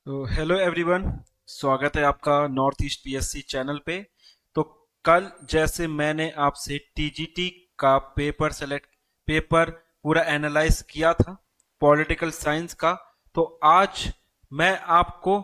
तो hello everyone, स्वागत है आपका नॉर्थ ईस्ट पीएससी चैनल पे। तो कल जैसे मैंने आपसे टीजीटी का पेपर पूरा एनालाइज किया था पॉलिटिकल साइंस का, तो आज मैं आपको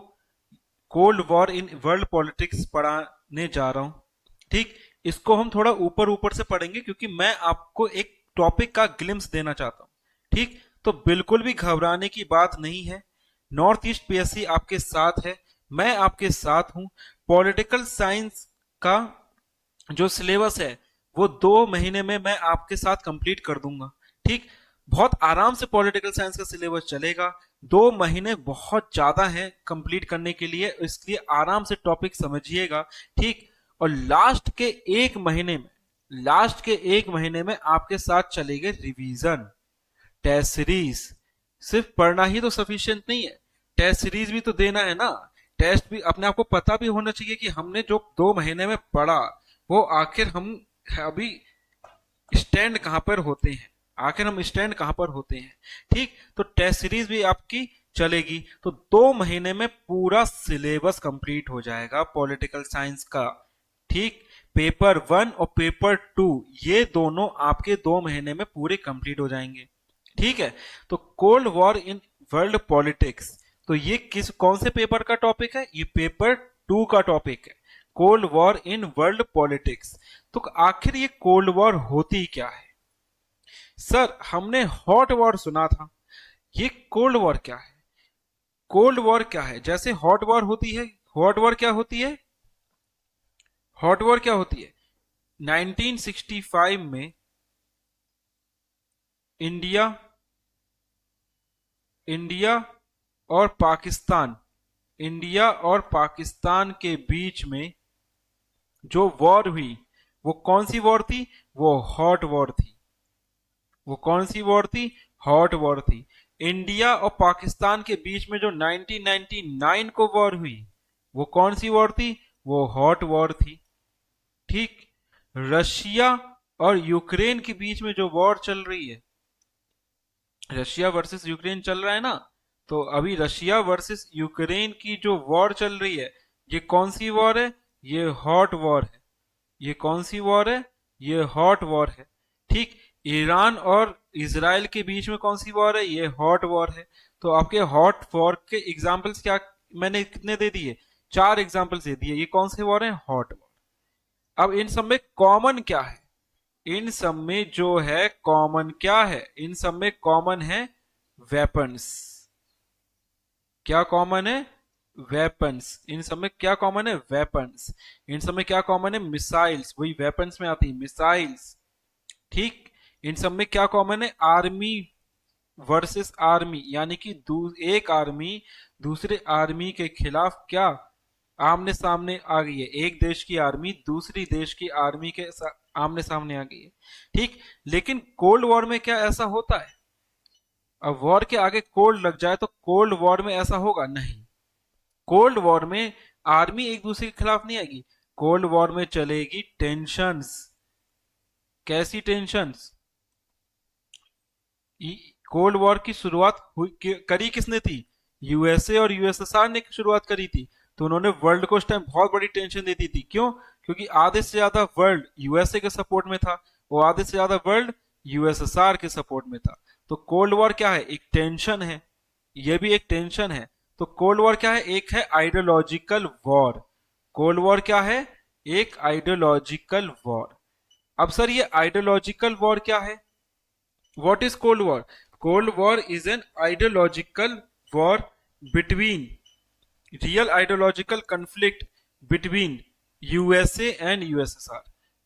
cold war in world politics पढ़ाने जा रहा हूँ। ठीक, इसको हम थोड़ा ऊपर ऊपर से पढ़ेंगे क्योंकि मैं आपको एक टॉपिक का ग्लिम्स देना चाहता हूँ। ठीक, तो बिल्कुल भी घबराने की बात नहीं है। नॉर्थ ईस्ट पीएससी आपके साथ है, मैं आपके साथ हूं। पॉलिटिकल साइंस का जो सिलेबस है वो 2 महीने में मैं आपके साथ कंप्लीट कर दूंगा। ठीक, बहुत आराम से पॉलिटिकल साइंस का सिलेबस चलेगा। 2 महीने बहुत ज्यादा है कंप्लीट करने के लिए, इसलिए आराम से टॉपिक समझिएगा। ठीक, और लास्ट के एक महीने में आपके साथ चलेंगे रिवीजन, टेस्ट सीरीज। सिर्फ पढ़ना ही तो सफिशिएंट नहीं है, टेस्ट सीरीज भी तो देना है ना। टेस्ट भी अपने आप को पता भी होना चाहिए कि हमने जो 2 महीने में पढ़ा वो आखिर हम अभी स्टैंड कहां पर होते हैं, आखिर हम स्टैंड कहां पर होते हैं। ठीक, तो टेस्ट सीरीज भी आपकी चलेगी, तो 2 महीने में पूरा सिलेबस कंप्लीट हो जाएगा पॉलिटिकल साइंस का। ठीक, पेपर 1 और पेपर 2 ये दोनों आपके 2 महीने में पूरे कंप्लीट हो जाएंगे। ठीक है, तो cold war in world politics, तो ये कौन से पेपर का टॉपिक है? ये पेपर 2 का टॉपिक है, cold war in world politics. तो आखिर ये कोल्ड वॉर होती क्या है? सर, हमने हॉट वॉर सुना था, ये कोल्ड वॉर क्या है? कोल्ड वॉर क्या है? जैसे हॉट वॉर होती है, हॉट वॉर क्या होती है? हॉट वॉर क्या होती है? 1965 में इंडिया इंडिया और पाकिस्तान इंडिया और पाकिस्तान के बीच में जो वॉर हुई, वो कौन सी वॉर थी? वो हॉट वॉर थी। वो कौन सी वॉर थी? हॉट वॉर थी। इंडिया और पाकिस्तान के बीच में जो 1999 को वॉर हुई, वो कौन सी वॉर थी? वो हॉट वॉर थी। ठीक, रशिया और यूक्रेन के बीच में जो वॉर चल रही है, रशिया वर्सेस यूक्रेन चल रहा है ना, तो अभी रशिया वर्सेस यूक्रेन की जो वॉर चल रही है, ये कौन सी वॉर है? ये हॉट वॉर है। ये कौन सी वॉर है? ये हॉट वॉर है। ठीक, ईरान और इसराइल के बीच में कौन सी वॉर है? ये हॉट वॉर है। तो आपके हॉट वॉर के एग्जाम्पल्स क्या मैंने कितने दे दिए? 4 एग्जाम्पल्स दे दिए। ये कौन से वॉर है? Hot war. अब इन सब में कॉमन क्या है? इन सब में जो है कॉमन क्या है? इन सब में कॉमन है वेपन्स। क्या कॉमन है? वेपन्स। इन सब में क्या कॉमन है? वेपन्स। इन सब में क्या कॉमन है? मिसाइल्स, वही वेपन्स में आती है, मिसाइल्स। ठीक, इन सब में क्या कॉमन है? आर्मी वर्सेस आर्मी, यानी कि एक आर्मी दूसरे आर्मी के खिलाफ क्या आमने सामने आ गई है। एक देश की आर्मी दूसरी देश की आर्मी के आमने सामने आ गई है। ठीक, लेकिन कोल्ड वॉर में क्या ऐसा होता है? अब वॉर के आगे कोल्ड लग जाए तो कोल्ड वॉर में ऐसा होगा? नहीं। कोल्ड वॉर में आर्मी एक दूसरे के खिलाफ नहीं आएगी। कोल्ड वॉर में चलेगी टेंशंस। कैसी टेंशंस? कोल्ड वॉर की शुरुआत करी किसने थी? यूएसए और यूएसएसआर ने शुरुआत करी थी। तो उन्होंने वर्ल्ड को उस टाइम बहुत बड़ी टेंशन दे दी थी। क्यों? क्योंकि आधे से ज्यादा वर्ल्ड यूएसए के सपोर्ट में था और आधे से ज्यादा वर्ल्ड यूएसएसआर के सपोर्ट में था। तो कोल्ड वॉर क्या है? एक टेंशन है। यह भी एक टेंशन है। तो कोल्ड वॉर क्या है? एक है आइडियोलॉजिकल वॉर। कोल्ड वॉर क्या है? एक आइडियोलॉजिकल वॉर। अब सर, ये आइडियोलॉजिकल वॉर क्या है? What is Cold War? Cold War is an ideological war between real ideological conflict between USA and USSR.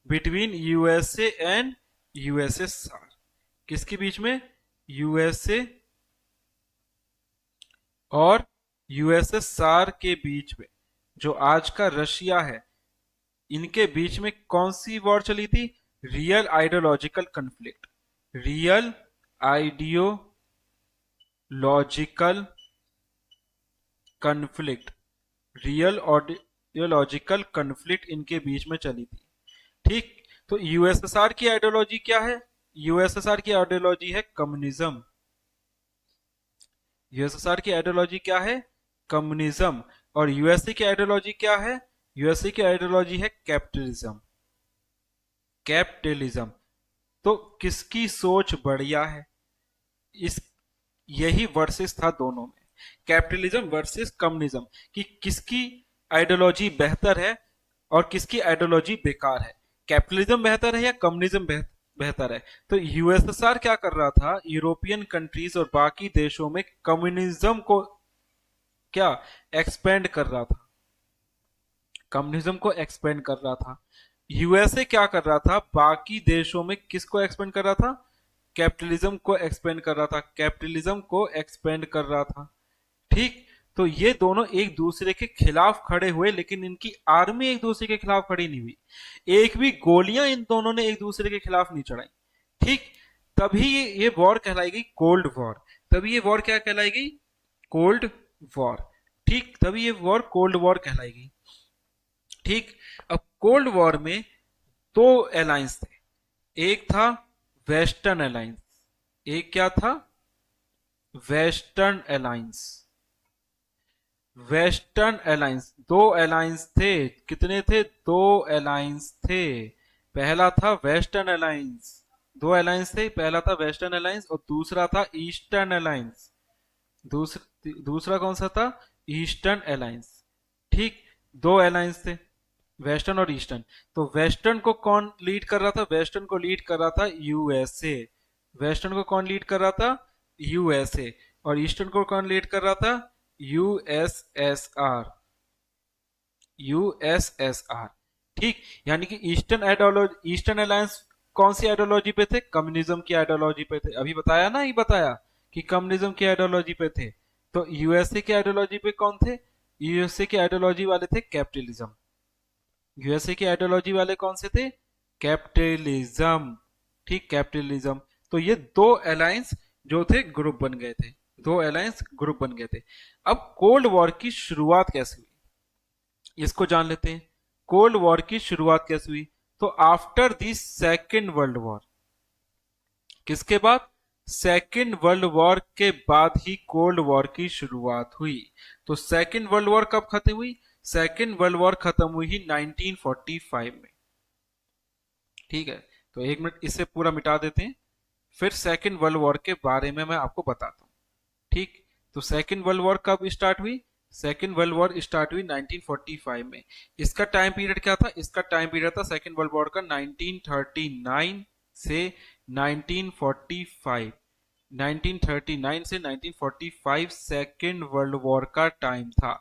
Between USA and USSR. किसके बीच में? USA और USSR के बीच में, जो आज का रशिया है, इनके बीच में कौन सी वॉर चली थी? Real ideological conflict. Real ideological conflict. Real ideological conflict इनके बीच में चली थी। ठीक, तो यूएसएसआर की आइडियोलॉजी क्या है? यूएसएसआर की आइडियोलॉजी है कम्युनिज्म। यूएसएसआर की आइडियोलॉजी क्या है? कम्युनिज्म। और यूएसए की आइडियोलॉजी क्या है? यूएसए की आइडियोलॉजी है कैपिटलिज्म। कैपिटलिज्म। तो किसकी सोच बढ़िया है, इस यही वर्सेस था दोनों में, कैपिटलिज्म वर्सेस कम्युनिज्म, कि किसकी आइडियोलॉजी बेहतर है और किसकी आइडियोलॉजी बेकार है, कैपिटलिज्म बेहतर है या कम्युनिज्म बेहतर है। तो यूएसएसआर क्या कर रहा था, यूरोपियन कंट्रीज और बाकी देशों में कम्युनिज्म को क्या एक्सपेंड कर रहा था, कम्युनिज्म को एक्सपेंड कर रहा था। यूएसए क्या कर रहा था, बाकी देशों में किसको एक्सपेंड कर रहा था, कैपिटलिज्म को एक्सपेंड कर रहा था, कैपिटलिज्म को एक्सपेंड कर रहा था। ठीक, तो ये दोनों एक दूसरे के खिलाफ खड़े हुए, लेकिन इनकी आर्मी एक दूसरे के खिलाफ खड़ी नहीं हुई, एक भी गोलियां इन दोनों ने एक दूसरे के खिलाफ नहीं चढ़ाई। ठीक, तभी ये वॉर कहलाएगी कोल्ड वॉर। तभी ये वॉर क्या कहलाएगी, कोल्ड वॉर। ठीक, तभी ये वॉर कोल्ड वॉर कहलाएगी। ठीक, अब कोल्ड वॉर में दो अलायंस थे, एक था वेस्टर्न अलायंस, एक क्या था, वेस्टर्न अलायंस। वेस्टर्न अलायंस, दो अलायंस थे, कितने थे, दो अलायंस थे। पहला था वेस्टर्न अलायंस, दो अलायंस थे, पहला था वेस्टर्न अलायंस और दूसरा था ईस्टर्न अलायंस। दूसरा कौन सा था, ईस्टर्न अलायंस। ठीक, दो अलायंस थे, वेस्टर्न और ईस्टर्न। तो वेस्टर्न को कौन लीड कर रहा था, वेस्टर्न को लीड कर रहा था यूएसए। वेस्टर्न को कौन लीड कर रहा था, यूएसए। और ईस्टर्न को कौन लीड कर रहा था, यूएसएसआर। यूएसएसआर। ठीक, यानी कि ईस्टर्न आइडियोलॉजी, ईस्टर्न अलायंस कौन सी आइडियोलॉजी पे थे, कम्युनिज्म की आइडियोलॉजी पे थे। अभी बताया ना, ही बताया कि कम्युनिज्म की आइडियोलॉजी पे थे। तो यूएसए की आइडियोलॉजी पे कौन थे, यूएसए की आइडियोलॉजी वाले थे कैपिटलिज्म। यूएसए की आइडियोलॉजी वाले कौन से थे, कैपिटलिज्म। ठीक, कैपिटलिज्म। तो ये दो अलायंस जो थे ग्रुप बन गए थे, दो अलायंस ग्रुप बन गए थे। अब कोल्ड वॉर की शुरुआत कैसे हुई, इसको जान लेते हैं। कोल्ड वॉर की शुरुआत कैसे हुई, तो after the second world war. किसके बाद, सेकेंड वर्ल्ड वॉर के बाद ही कोल्ड वॉर की शुरुआत हुई। तो सेकेंड वर्ल्ड वॉर कब खत्म हुई, सेकेंड वर्ल्ड वॉर खत्म हुई ही 1945 में। ठीक है, तो एक मिनट इसे पूरा मिटा देते हैं, फिर सेकेंड वर्ल्ड वॉर के बारे में मैं आपको बताता हूं। ठीक, तो सेकेंड वर्ल्ड वॉर कब स्टार्ट हुई, सेकेंड वर्ल्ड वॉर स्टार्ट हुई 1945 में। इसका टाइम पीरियड क्या था, इसका टाइम पीरियड था सेकेंड वर्ल्ड वॉर का 1939 से 1945। 1939 से 1945 सेकेंड वर्ल्ड वॉर का टाइम था,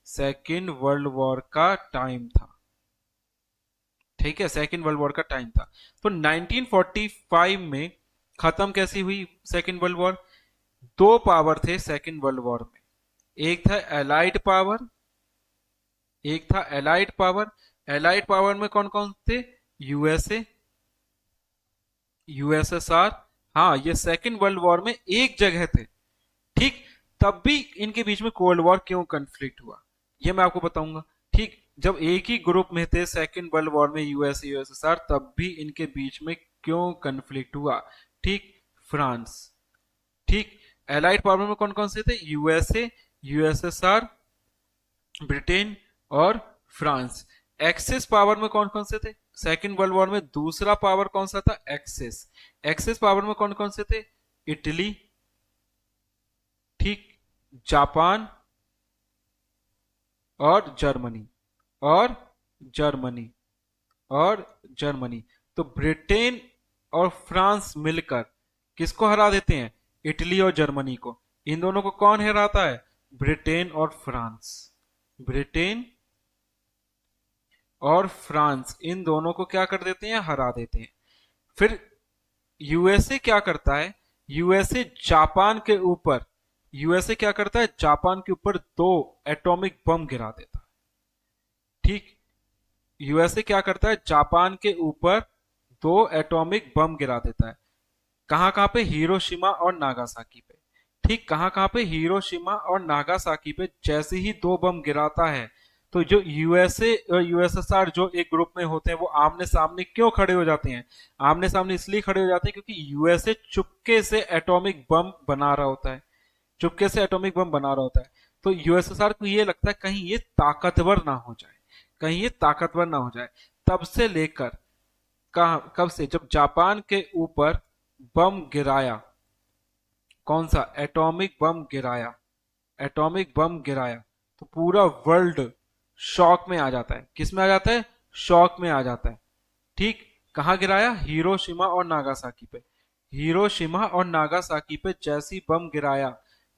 सेकेंड वर्ल्ड वॉर का टाइम था। ठीक है, सेकेंड वर्ल्ड वॉर का टाइम था। तो 1945 में खत्म कैसी हुई सेकेंड वर्ल्ड वॉर, दो पावर थे सेकेंड वर्ल्ड वॉर में, एक था एलाइड पावर, एक था एलाइड पावर। एलाइड पावर में कौन कौन थे, यूएसए, यूएसएसआर। हाँ, ये सेकेंड वर्ल्ड वॉर में एक जगह थे। ठीक, तब भी इनके बीच में कोल्ड वॉर क्यों कंफ्लिक्ट हुआ, ये मैं आपको बताऊंगा। ठीक, जब एक ही ग्रुप में थे सेकेंड वर्ल्ड वॉर में यूएसए यूएसएसआर, तब भी इनके बीच में क्यों कंफ्लिक्ट हुआ। ठीक, फ्रांस। ठीक, एलाइड पावर में कौन कौन से थे, यूएसए, यूएसएसआर, ब्रिटेन और फ्रांस। एक्सेस पावर में कौन कौन से थे, सेकेंड वर्ल्ड वॉर में दूसरा पावर कौन सा था, एक्सेस। एक्सेस पावर में कौन कौन से थे, इटली, ठीक, जापान और जर्मनी, और जर्मनी, और जर्मनी। तो ब्रिटेन और फ्रांस मिलकर किसको हरा देते हैं, इटली और जर्मनी को। इन दोनों को कौन हराता है, ब्रिटेन और फ्रांस। ब्रिटेन और फ्रांस इन दोनों को क्या कर देते हैं, हरा देते हैं। फिर यूएसए क्या करता है, यूएसए जापान के ऊपर, यूएसए क्या करता है, जापान के ऊपर दो एटॉमिक बम गिरा देता है। ठीक, यूएसए क्या करता है, जापान के ऊपर दो एटॉमिक बम गिरा देता है। कहां कहां पे, हिरोशिमा और नागासाकी पे। ठीक, कहां कहां पे, हिरोशिमा और नागासाकी पे। जैसे ही दो बम गिराता है, तो जो यूएसए और यूएसएसआर जो एक ग्रुप में होते हैं, वो आमने सामने क्यों खड़े हो जाते हैं, आमने सामने इसलिए खड़े हो जाते हैं क्योंकि यूएसए चुपके से एटॉमिक बम बना रहा होता है, चुपके से एटॉमिक बम बना रहा होता है। तो यूएसएसआर को ये लगता है कहीं ये ताकतवर ना हो जाए, कहीं ये ताकतवर ना हो जाए। तब से लेकर कब से, जब जापान के ऊपर बम गिराया, कौन सा, एटॉमिक बम गिराया, एटॉमिक बम गिराया, तो पूरा वर्ल्ड शॉक में आ जाता है। किस में आ जाता है, शॉक में आ जाता है। ठीक, कहाँ गिराया, हिरोशिमा और नागासाकी पे, हिरोशिमा और नागासाकी पे जैसी बम गिराया,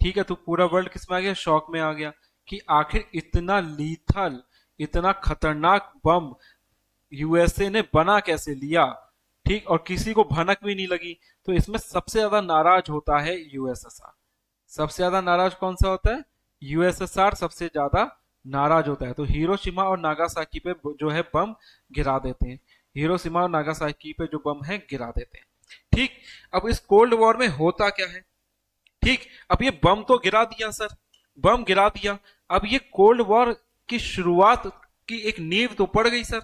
ठीक है, तो पूरा वर्ल्ड किस में आ गया, शॉक में आ गया कि आखिर इतना लीथल, इतना खतरनाक बम यूएसए ने बना कैसे लिया। ठीक, और किसी को भनक भी नहीं लगी। तो इसमें सबसे ज्यादा नाराज होता है यूएसएसआर। सबसे ज्यादा नाराज कौन सा होता है, यूएसएसआर सबसे ज्यादा नाराज होता है। तो हिरोशिमा और नागासाकी पे जो है बम गिरा देते हैं, हिरोशिमा और नागासाकी पे जो बम है गिरा देते हैं। ठीक, अब इस कोल्ड वॉर में होता क्या है, ठीक, अब ये बम तो गिरा दिया सर, बम गिरा दिया, अब ये कोल्ड वॉर की शुरुआत की एक नींव तो पड़ गई सर,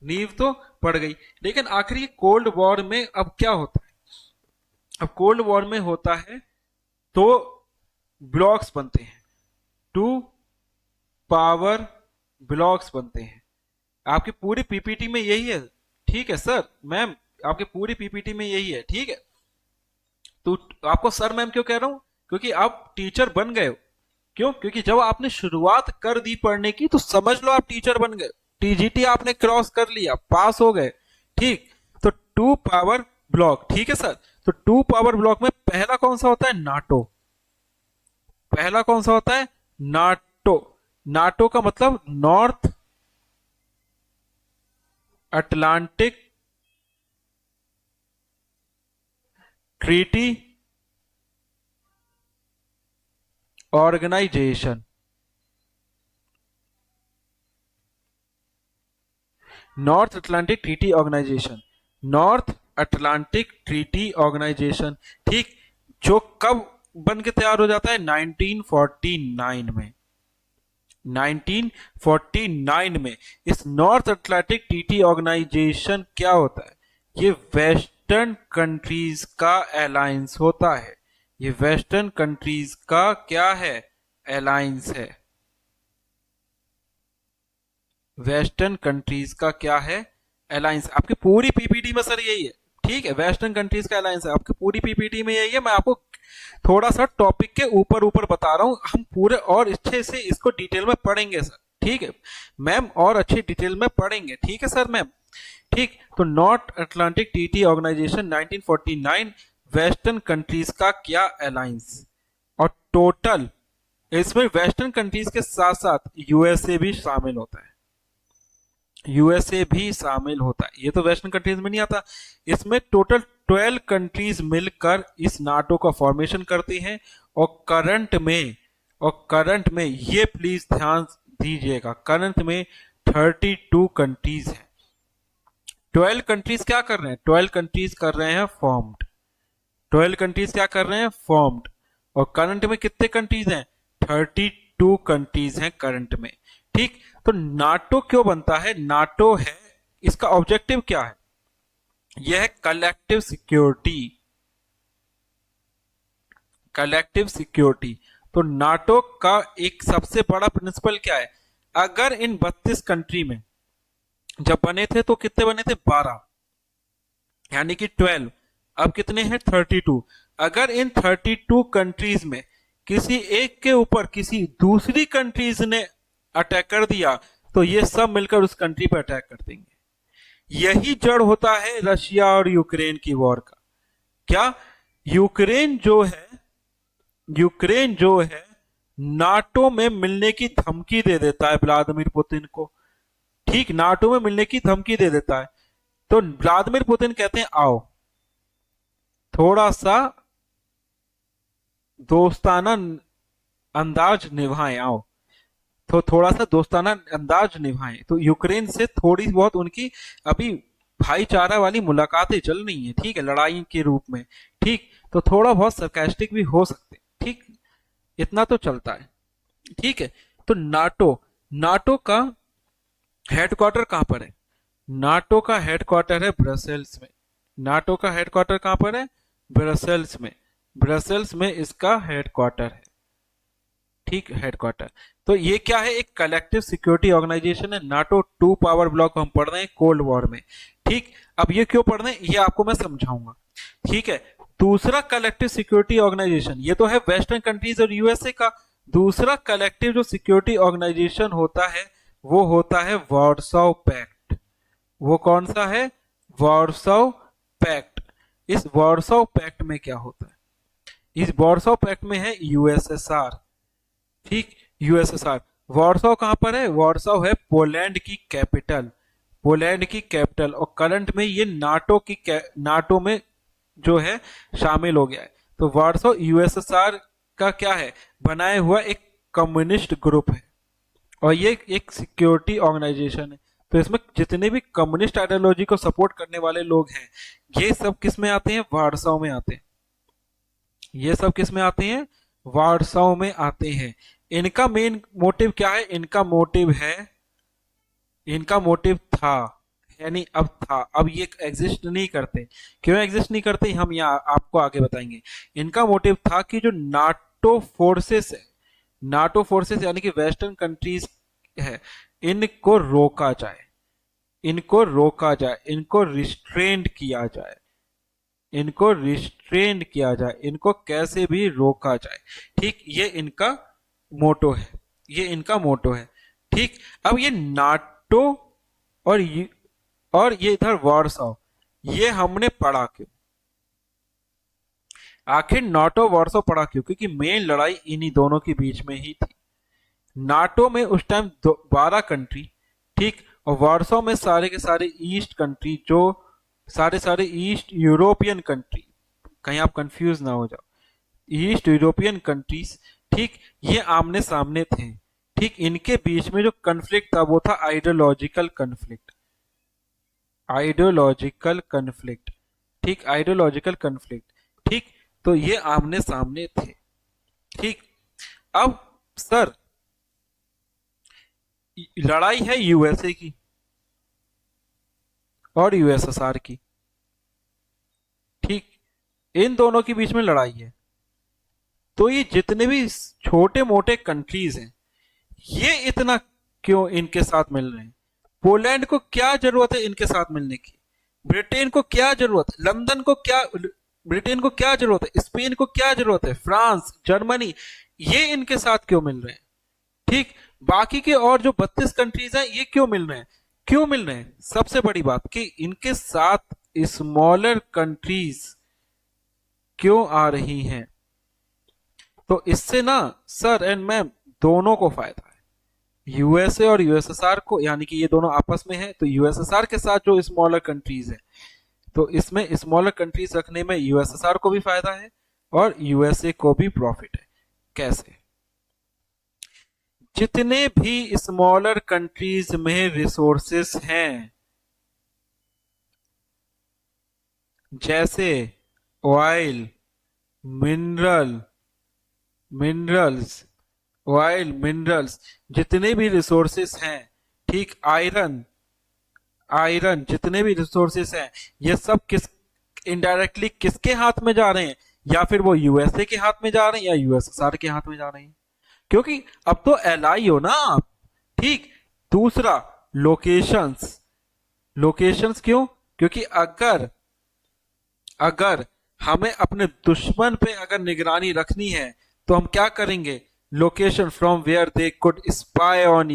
नींव तो पड़ गई। लेकिन आखिर ये कोल्ड वॉर में अब क्या होता है, अब कोल्ड वॉर में होता है तो ब्लॉक्स बनते हैं, टू पावर ब्लॉक्स बनते हैं। आपकी पूरी पीपीटी में यही है, ठीक है सर, मैम आपके पूरी पीपीटी में यही है, ठीक है। तो आपको सर मैम क्यों कह रहा हूं, क्योंकि आप टीचर बन गए हो। क्यों, क्योंकि जब आपने शुरुआत कर दी पढ़ने की तो समझ लो आप टीचर बन गए, टीजीटी आपने क्रॉस कर लिया, पास हो गए। ठीक, तो टू पावर ब्लॉक, ठीक है सर। तो टू पावर ब्लॉक में पहला कौन सा होता है, नाटो, पहला कौन सा होता है, नाटो। नाटो का मतलब North Atlantic Treaty Organisation, North Atlantic Treaty Organisation, North Atlantic Treaty Organisation. ठीक, जो कब बन के तैयार हो जाता है, 1949 में, 1949 में। इस नॉर्थ अटलांटिक ट्रीटी ऑर्गेनाइजेशन क्या होता है, ये वेस्टर्न कंट्रीज का अलायंस होता है, ये वेस्टर्न कंट्रीज का क्या है, अलायंस है, वेस्टर्न कंट्रीज का क्या है, अलायंस। आपकी पूरी पीपीटी में सर यही है, ठीक है, वेस्टर्न कंट्रीज का अलायंस है, आपकी पूरी पीपीटी में यही है। मैं आपको थोड़ा सा टॉपिक के ऊपर ऊपर बता रहा हूं, हम पूरे और अच्छे से इसको डिटेल में पढ़ेंगे सर, ठीक है मैम, और अच्छी डिटेल में पढ़ेंगे, ठीक है सर मैम। ठीक, तो North Atlantic Treaty Organisation 1949, western countries का क्या अलायंस, और टोटल इसमें वेस्टर्न कंट्रीज के साथ साथ यूएसए भी शामिल होता है, यूएसए भी शामिल होता है, ये तो वेस्टर्न कंट्रीज में नहीं आता। इसमें टोटल 12 कंट्रीज मिलकर इस नाटो का फॉर्मेशन करती हैं। और करंट में ये प्लीज ध्यान दीजिएगा, करंट में 32 कंट्रीज हैं। 12 कंट्रीज क्या कर रहे हैं, 12 कंट्रीज कर रहे हैं फॉर्म्ड, 12 कंट्रीज क्या कर रहे हैं, फॉर्म्ड। और करंट में कितने कंट्रीज हैं, 32 कंट्रीज हैं करंट में। ठीक, तो नाटो क्यों बनता है, नाटो है, इसका ऑब्जेक्टिव क्या है, यह है कलेक्टिव सिक्योरिटी, कलेक्टिव सिक्योरिटी। तो नाटो का एक सबसे बड़ा प्रिंसिपल क्या है, अगर इन 32 कंट्री में जब बने थे तो कितने बने थे, 12, यानी कि 12, अब कितने हैं, 32। अगर इन 32 कंट्रीज में किसी एक के ऊपर किसी दूसरी कंट्रीज ने अटैक कर दिया तो ये सब मिलकर उस कंट्री पर अटैक कर देंगे। यही जड़ होता है रशिया और यूक्रेन की वॉर का। क्या, यूक्रेन जो है नाटो में मिलने की धमकी दे देता है व्लादिमीर पुतिन को। ठीक, नाटो में मिलने की धमकी दे देता है, तो व्लादिमीर पुतिन कहते हैं आओ थोड़ा सा दोस्ताना अंदाज निभाएं, आओ तो थोड़ा सा दोस्ताना अंदाज निभाएं। तो यूक्रेन से थोड़ी बहुत उनकी अभी भाईचारा वाली मुलाकातें चल रही हैं, ठीक है, लड़ाई के रूप में। ठीक, तो थोड़ा बहुत सरकास्टिक भी हो सकते हैं, ठीक, इतना तो चलता है। ठीक है, तो नाटो का हेडक्वार्टर कहां पर है, नाटो का हेडक्वार्टर है ब्रसेल्स में। नाटो का हेडक्वार्टर कहां पर है, ब्रसेल्स में, ब्रसेल्स में इसका हेडक्वार्टर है। ठीक, हेडक्वार्टर। तो ये क्या है, एक कलेक्टिव सिक्योरिटी ऑर्गेनाइजेशन है। नाटो 2 पावर ब्लॉक हम पढ़ रहे हैं कोल्ड वॉर में। ठीक, अब ये क्यों पढ़ रहे हैं ये आपको मैं समझाऊंगा। ठीक है, दूसरा कलेक्टिव सिक्योरिटी ऑर्गेनाइजेशन, ये तो है वेस्टर्न कंट्रीज और यूएसए का। दूसरा कलेक्टिव जो सिक्योरिटी ऑर्गेनाइजेशन होता है वो होता है वार्सो पैक्ट। वो कौन सा है, वार्सो पैक्ट। इस वार्सो पैक्ट में क्या होता है, इस वार्सो पैक्ट में है यूएसएसआर। ठीक, यूएसएसआर। वार्सो कहां पर है, वार्सो है पोलैंड की कैपिटल, पोलैंड की कैपिटल। और करंट में ये नाटो में जो है शामिल हो गया है। तो वार्सो यूएसएसआर का क्या है, बनाया हुआ एक कम्युनिस्ट ग्रुप है और ये एक सिक्योरिटी ऑर्गेनाइजेशन है। तो इसमें जितने भी कम्युनिस्ट आइडियोलॉजी को सपोर्ट करने वाले लोग हैं ये सब किस में आते हैं, वार्सो में आते हैं। ये सब किस में आते हैं, वार्सो में आते हैं। इनका मेन मोटिव क्या है, इनका मोटिव था, यानी अब था, अब ये एग्जिस्ट नहीं करते। क्यों एग्जिस्ट नहीं करते हम यहाँ आपको आगे बताएंगे। इनका मोटिव था कि जो नाटो फोर्सेस है, नाटो फोर्सेस यानी कि वेस्टर्न कंट्रीज है, इनको रोका जाए, इनको रोका जाए, इनको रिस्ट्रेंड किया जाए, इनको रिस्ट्रेंड किया जाए, इनको कैसे भी रोका जाए। ठीक, ये इनका मोटो है, ये इनका मोटो है। ठीक, अब ये नाटो और ये इधर वार्सो, ये हमने पढ़ा क्यों, आखिर नाटो वार्सो पढ़ा क्यों, क्योंकि मेन लड़ाई इन्हीं दोनों के बीच में ही थी। नाटो में उस टाइम 12 कंट्री, ठीक, और वार्सो में सारे के सारे ईस्ट कंट्री, जो सारे ईस्ट यूरोपियन कंट्री, कहीं आप कंफ्यूज ना हो जाओ, ईस्ट यूरोपियन कंट्रीज। ठीक, ये आमने सामने थे। ठीक, इनके बीच में जो कन्फ्लिक्ट था वो था आइडियोलॉजिकल कन्फ्लिक्ट, आइडियोलॉजिकल कन्फ्लिक्ट। ठीक, आइडियोलॉजिकल कन्फ्लिक्ट। ठीक, तो ये आमने सामने थे। ठीक, अब सर लड़ाई है यूएसए की और यूएसएसआर की। ठीक, इन दोनों के बीच में लड़ाई है। तो ये जितने भी छोटे मोटे कंट्रीज हैं ये इतना क्यों इनके साथ मिल रहे हैं, पोलैंड को क्या जरूरत है इनके साथ मिलने की, ब्रिटेन को क्या जरूरत है, लंदन को क्या, ब्रिटेन को क्या जरूरत है, स्पेन को क्या जरूरत है, फ्रांस, जर्मनी, ये इनके साथ क्यों मिल रहे हैं। ठीक, बाकी के और जो 32 कंट्रीज हैं ये क्यों मिल रहे हैं, क्यों मिल रहे हैं, सबसे बड़ी बात कि इनके साथ स्मॉलर कंट्रीज क्यों आ रही हैं। तो इससे ना सर एंड मैम दोनों को फायदा है, यूएसए और यूएसएसआर को, यानी कि ये दोनों आपस में है। तो यूएसएसआर के साथ जो स्मॉलर कंट्रीज है, तो इसमें स्मॉलर कंट्रीज रखने में यूएसएसआर को भी फायदा है और यूएसए को भी प्रॉफिट है। कैसे, जितने भी स्मॉलर कंट्रीज में रिसोर्सेस हैं, जैसे ऑयल, मिनरल्स, ऑयल, मिनरल्स, जितने भी रिसोर्सेस हैं, ठीक, आयरन, जितने भी रिसोर्सेस हैं, ये सब इनडायरेक्टली किसके हाथ में जा रहे हैं, या फिर वो यूएसए के हाथ में जा रहे हैं या यूएसएसआर के हाथ में जा रहे हैं, क्योंकि अब तो एलआई हो ना आप। ठीक, दूसरा लोकेशंस, क्यों, क्योंकि अगर हमें अपने दुश्मन पे अगर निगरानी रखनी है तो हम क्या करेंगे, location from where they could spy on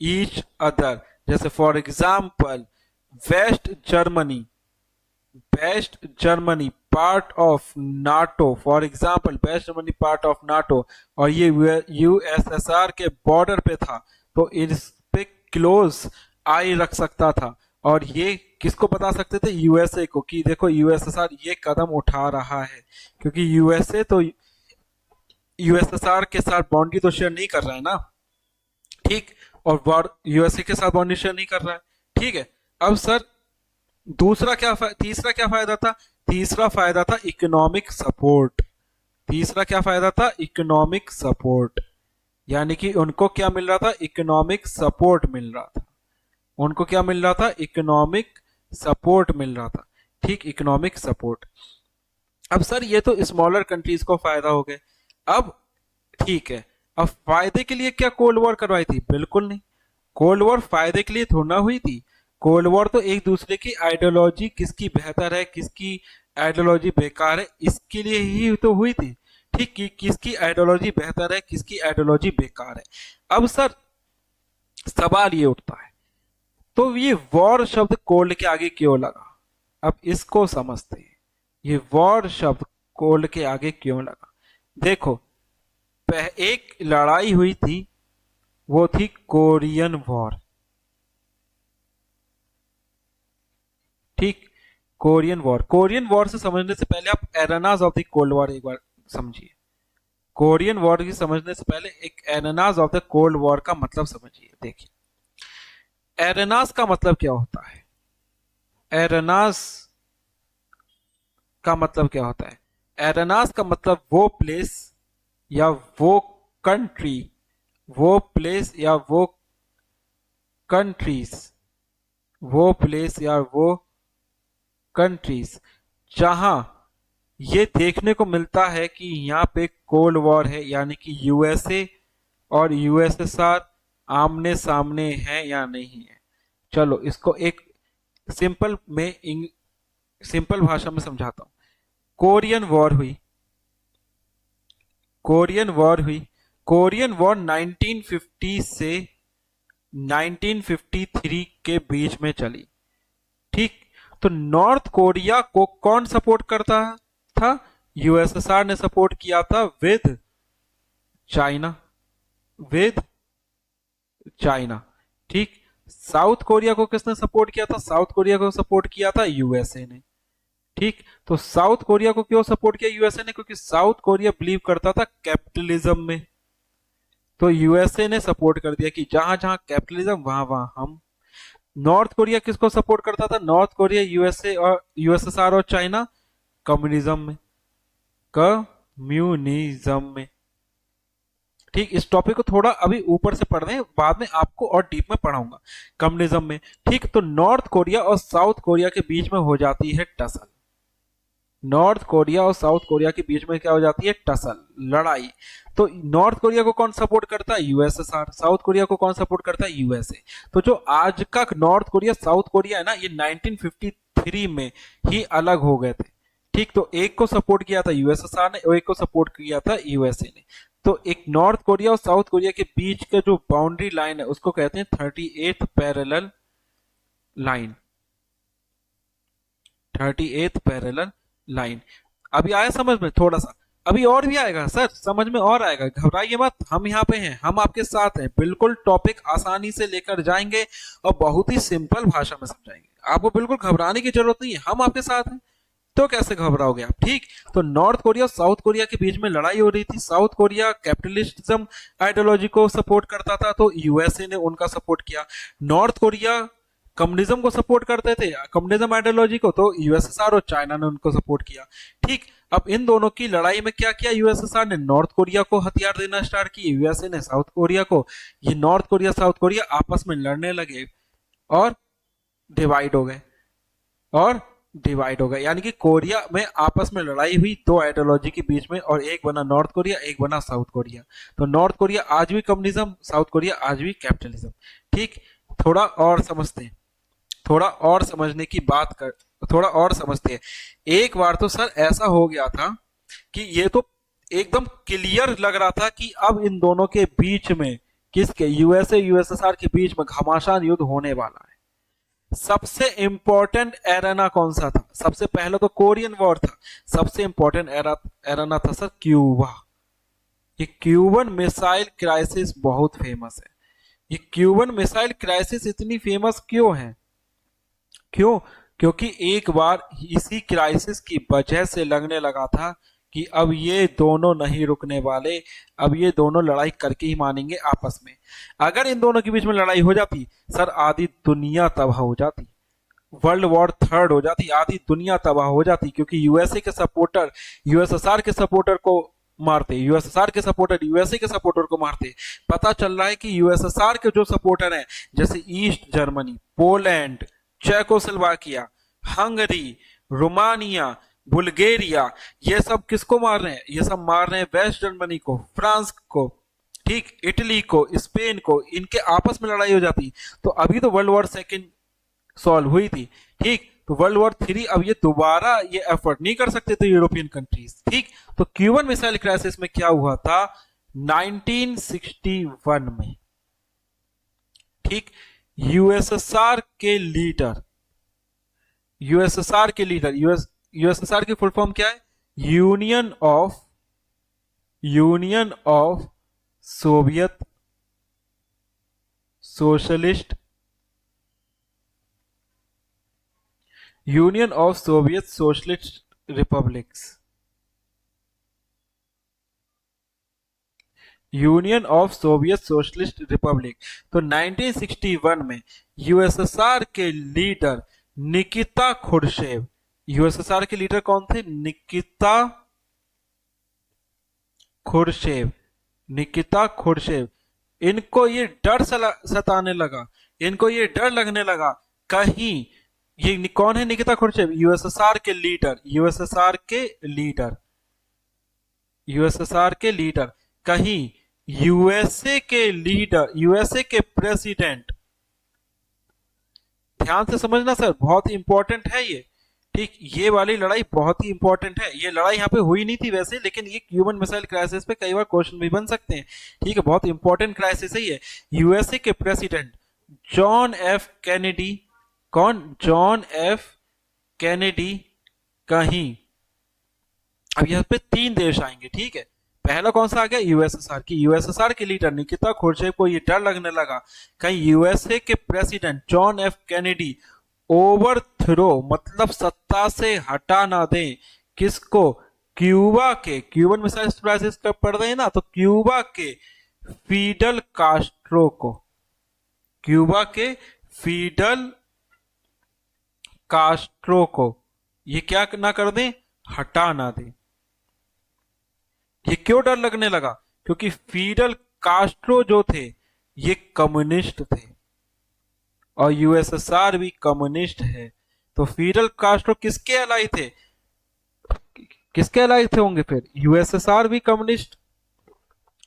each other, जैसे for example West Germany part of NATO, for example West Germany part of NATO, और ये यूएसएसआर के बॉर्डर पे था, तो इस पे क्लोज आई रख सकता था और ये किसको बता सकते थे, यूएसए को, कि देखो यूएसएसआर ये कदम उठा रहा है, क्योंकि यूएसए तो यूएसएसआर के साथ बाउंड्री तो शेयर नहीं कर रहा है ना। ठीक, और यूएसए के साथ बाउंड्री शेयर नहीं कर रहा है। ठीक है, अब सर तीसरा क्या फायदा था, तीसरा फायदा था इकोनॉमिक सपोर्ट, यानी कि उनको क्या मिल रहा था, इकोनॉमिक सपोर्ट मिल रहा था, इकोनॉमिक सपोर्ट मिल रहा था। ठीक, इकोनॉमिक सपोर्ट। अब सर ये तो स्मॉलर कंट्रीज को फायदा हो गया। अब ठीक है, अब फायदे के लिए क्या कोल्ड वॉर करवाई थी? बिल्कुल नहीं। कोल्ड वॉर फायदे के लिए थोड़ा ना हुई थी। कोल्ड वॉर तो एक दूसरे की आइडियोलॉजी किसकी बेहतर है, किसकी आइडियोलॉजी बेकार है, इसके लिए ही तो हुई थी। ठीक, कि किसकी आइडियोलॉजी बेहतर है, किसकी आइडियोलॉजी बेकार है। अब सर सवाल ये उठता है, तो ये वॉर शब्द कोल्ड के आगे क्यों लगा? अब इसको समझते हैं, ये वॉर शब्द कोल्ड के आगे क्यों लगा। देखो, एक लड़ाई हुई थी, वो थी कोरियन वॉर। ठीक, कोरियन वॉर। कोरियन वॉर से समझने से पहले आप arenas of the cold war एक बार समझिए। कोरियन वॉर की समझने से पहले एक arenas of the cold war का मतलब समझिए। देखिए, एरेनास का मतलब क्या होता है? एरेनास का मतलब क्या होता है? एरेनास का मतलब वो प्लेस या वो कंट्री, वो प्लेस या वो कंट्रीज, वो प्लेस या वो कंट्रीज जहां ये देखने को मिलता है कि यहाँ पे कोल्ड वॉर है, यानी कि यूएसए और यूएसएसआर आमने सामने है या नहीं है। चलो इसको एक सिंपल में सिंपल भाषा में समझाता हूं। कोरियन वॉर हुई, कोरियन वॉर हुई। कोरियन वॉर 1950 से 1953 के बीच में चली। ठीक, तो नॉर्थ कोरिया को कौन सपोर्ट करता था? यूएसएसआर ने सपोर्ट किया था विद चाइना, विद चाइना। ठीक, साउथ कोरिया को किसने सपोर्ट किया था? साउथ कोरिया को सपोर्ट किया था यूएसए ने। ठीक, तो साउथ कोरिया को क्यों सपोर्ट किया यूएसए ने? क्योंकि साउथ कोरिया बिलीव करता था कैपिटलिज्म में। तो यूएसए ने सपोर्ट कर दिया कि जहां जहां कैपिटलिज्म वहां वहां हम। नॉर्थ कोरिया किसको सपोर्ट करता था? नॉर्थ कोरिया यूएसए और यूएसएसआर और चाइना कम्युनिज्म में, कम्युनिज्म में। ठीक, इस टॉपिक को थोड़ा अभी ऊपर से पढ़ रहे हैं, बाद में आपको और डीप में पढ़ाऊंगा। कम्युनिज्म में। ठीक, तो नॉर्थ कोरिया और साउथ कोरिया के बीच में हो जाती है टसल। नॉर्थ कोरिया और साउथ कोरिया के बीच में क्या हो जाती है? टसल, लड़ाई। तो नॉर्थ कोरिया को कौन सपोर्ट करता है? यूएसएसआर। साउथ कोरिया को कौन सपोर्ट करता है? यूएसए। तो जो आज का नॉर्थ कोरिया साउथ कोरिया है ना, ये 1953 में ही अलग हो गए थे। ठीक, तो एक को सपोर्ट किया था यूएसएसआर ने और एक को सपोर्ट किया था यूएसए ने। तो एक नॉर्थ कोरिया और साउथ कोरिया के बीच का जो बाउंड्री लाइन है उसको कहते हैं 38th parallel line, 38th parallel line. अभी आया समझ में? थोड़ा सा अभी और भी आएगा सर, समझ में और आएगा, घबराइए मत। हम यहाँ पे हैं, हम आपके साथ हैं, बिल्कुल टॉपिक आसानी से लेकर जाएंगे और बहुत ही सिंपल भाषा में समझाएंगे। आपको बिल्कुल घबराने की जरूरत नहीं है, हम आपके साथ हैं। तो कैसे घबराओगे आप? ठीक, तो नॉर्थ कोरिया और साउथ कोरिया के बीच में लड़ाई हो रही थी। साउथ कोरिया कैपिटलिज्म आइडियोलॉजी को सपोर्ट करता था, तो यूएसए ने उनका सपोर्ट किया। नॉर्थ कोरिया कम्युनिज्म को सपोर्ट करते थे, कम्युनिज्म आइडियोलॉजी को, तो यूएसएसआर और चाइना ने उनको सपोर्ट किया। ठीक, अब इन दोनों की लड़ाई में क्या किया? यूएसएसआर ने नॉर्थ कोरिया को हथियार देना स्टार्ट किए, यूएसए ने साउथ कोरिया को। ये नॉर्थ कोरिया साउथ कोरिया आपस में लड़ने लगे और डिवाइड हो गए, और डिवाइड हो गए, यानी कि कोरिया में आपस में लड़ाई हुई दो आइडियोलॉजी के बीच में, और एक बना नॉर्थ कोरिया, एक बना साउथ कोरिया। तो नॉर्थ कोरिया आज भी कम्युनिज्म, साउथ कोरिया आज भी कैपिटलिज्म। ठीक, थोड़ा और समझते हैं, थोड़ा और समझने की बात कर, थोड़ा और समझते हैं। एक बार तो सर ऐसा हो गया था कि ये तो एकदम क्लियर लग रहा था कि अब इन दोनों के बीच में, किसके? यूएसए यूएसएसआर के बीच में घमासान युद्ध होने वाला है। सबसे इंपॉर्टेंट एरेना कौन सा था? सबसे पहले तो कोरियन वॉर था, सबसे इंपॉर्टेंट एरेना था सर क्यूबा। ये क्यूबन मिसाइल क्राइसिस बहुत फेमस है। ये क्यूबन मिसाइल क्राइसिस इतनी फेमस क्यों है? क्यों? क्योंकि एक बार इसी क्राइसिस की वजह से लगने लगा था कि अब ये दोनों नहीं रुकने वाले, अब ये दोनों लड़ाई करके ही मानेंगे आपस में। अगर इन दोनों के बीच में लड़ाई हो जाती सर, आधी दुनिया तबाह हो जाती, वर्ल्ड वॉर थर्ड हो जाती, आधी दुनिया तबाह हो जाती। क्योंकि यूएसए के सपोर्टर यूएसएसआर के सपोर्टर को मारते, यूएसएसआर के सपोर्टर यूएसए के सपोर्टर को मारते। पता चल रहा है कि यूएसएसआर के जो सपोर्टर हैं, जैसे east Germany, Poland, Czechoslovakia, Hungary, Romania, Bulgaria, ये सब किसको मार रहे हैं? ये सब मार रहे हैं वेस्ट जर्मनी को, फ्रांस को, ठीक, इटली को, स्पेन को। इनके आपस में लड़ाई हो जाती। तो अभी तो वर्ल्ड वॉर सेकेंड सॉल्व हुई थी, ठीक। तो वर्ल्ड वॉर 3 अब ये दोबारा ये एफर्ट नहीं कर सकते थे यूरोपियन कंट्रीज, ठीक। तो क्यूबन मिसाइल क्राइसिस में क्या हुआ था 1961 में, ठीक। यूएसएसआर के लीडर, यूएसएसआर के लीडर, यूएसएसआर की फुल फॉर्म क्या है? Union of Soviet socialist, union of Soviet socialist republics, union of Soviet socialist Republic. तो 1961 में यूएसएसआर के लीडर निकिता खुर्शेव, यूएसएसआर के लीडर कौन थे? निकिता खुर्शेव, निकिता खुर्शेव। इनको ये डर सताने लगा, इनको ये डर लगने लगा कहीं ये कौन है निकिता खुर्शेव? यूएसएसआर के लीडर, यूएसएसआर के लीडर, यूएसएसआर के लीडर, कहीं यूएसए के लीडर, यूएसए के प्रेसिडेंट, ध्यान से समझना सर, बहुत ही इंपॉर्टेंट है ये, ठीक। ये वाली लड़ाई बहुत ही इंपॉर्टेंट है। ये लड़ाई यहाँ पे हुई नहीं थी वैसे, लेकिन ये क्यूबन मिसाइल क्राइसिस पे कई बार क्वेश्चन भी बन सकते हैं, ठीक है। बहुत इंपॉर्टेंट क्राइसिस है ये। यूएसए के प्रेसिडेंट जॉन एफ कैनेडी, कौन? जॉन एफ कैनेडी, कहीं, अब यहाँ पे 3 देश आएंगे, ठीक है। पहला कौन सा आ गया? यूएसएसआर की, यूएसएसआर के लीडर निकिता खुर्शेव को ये डर लगने लगा कहीं यूएसए के president John F Kennedy overthrow, मतलब सत्ता से हटा ना दें, किसको? क्यूबा के, क्यूबन मिसाइल क्राइसिस का पढ़ रहे हैं ना, तो क्यूबा के फिडल कास्ट्रो को, क्यूबा के फिडल कास्ट्रो को ये क्या ना कर दें? हटा ना दें। ये क्यों डर लगने लगा? क्योंकि फिडल कास्ट्रो जो थे ये कम्युनिस्ट थे और यूएसएसआर भी कम्युनिस्ट है। तो फिडल कास्ट्रो किसके एलाई थे? किसके एलाई थे होंगे फिर? यूएसएसआर भी कम्युनिस्ट,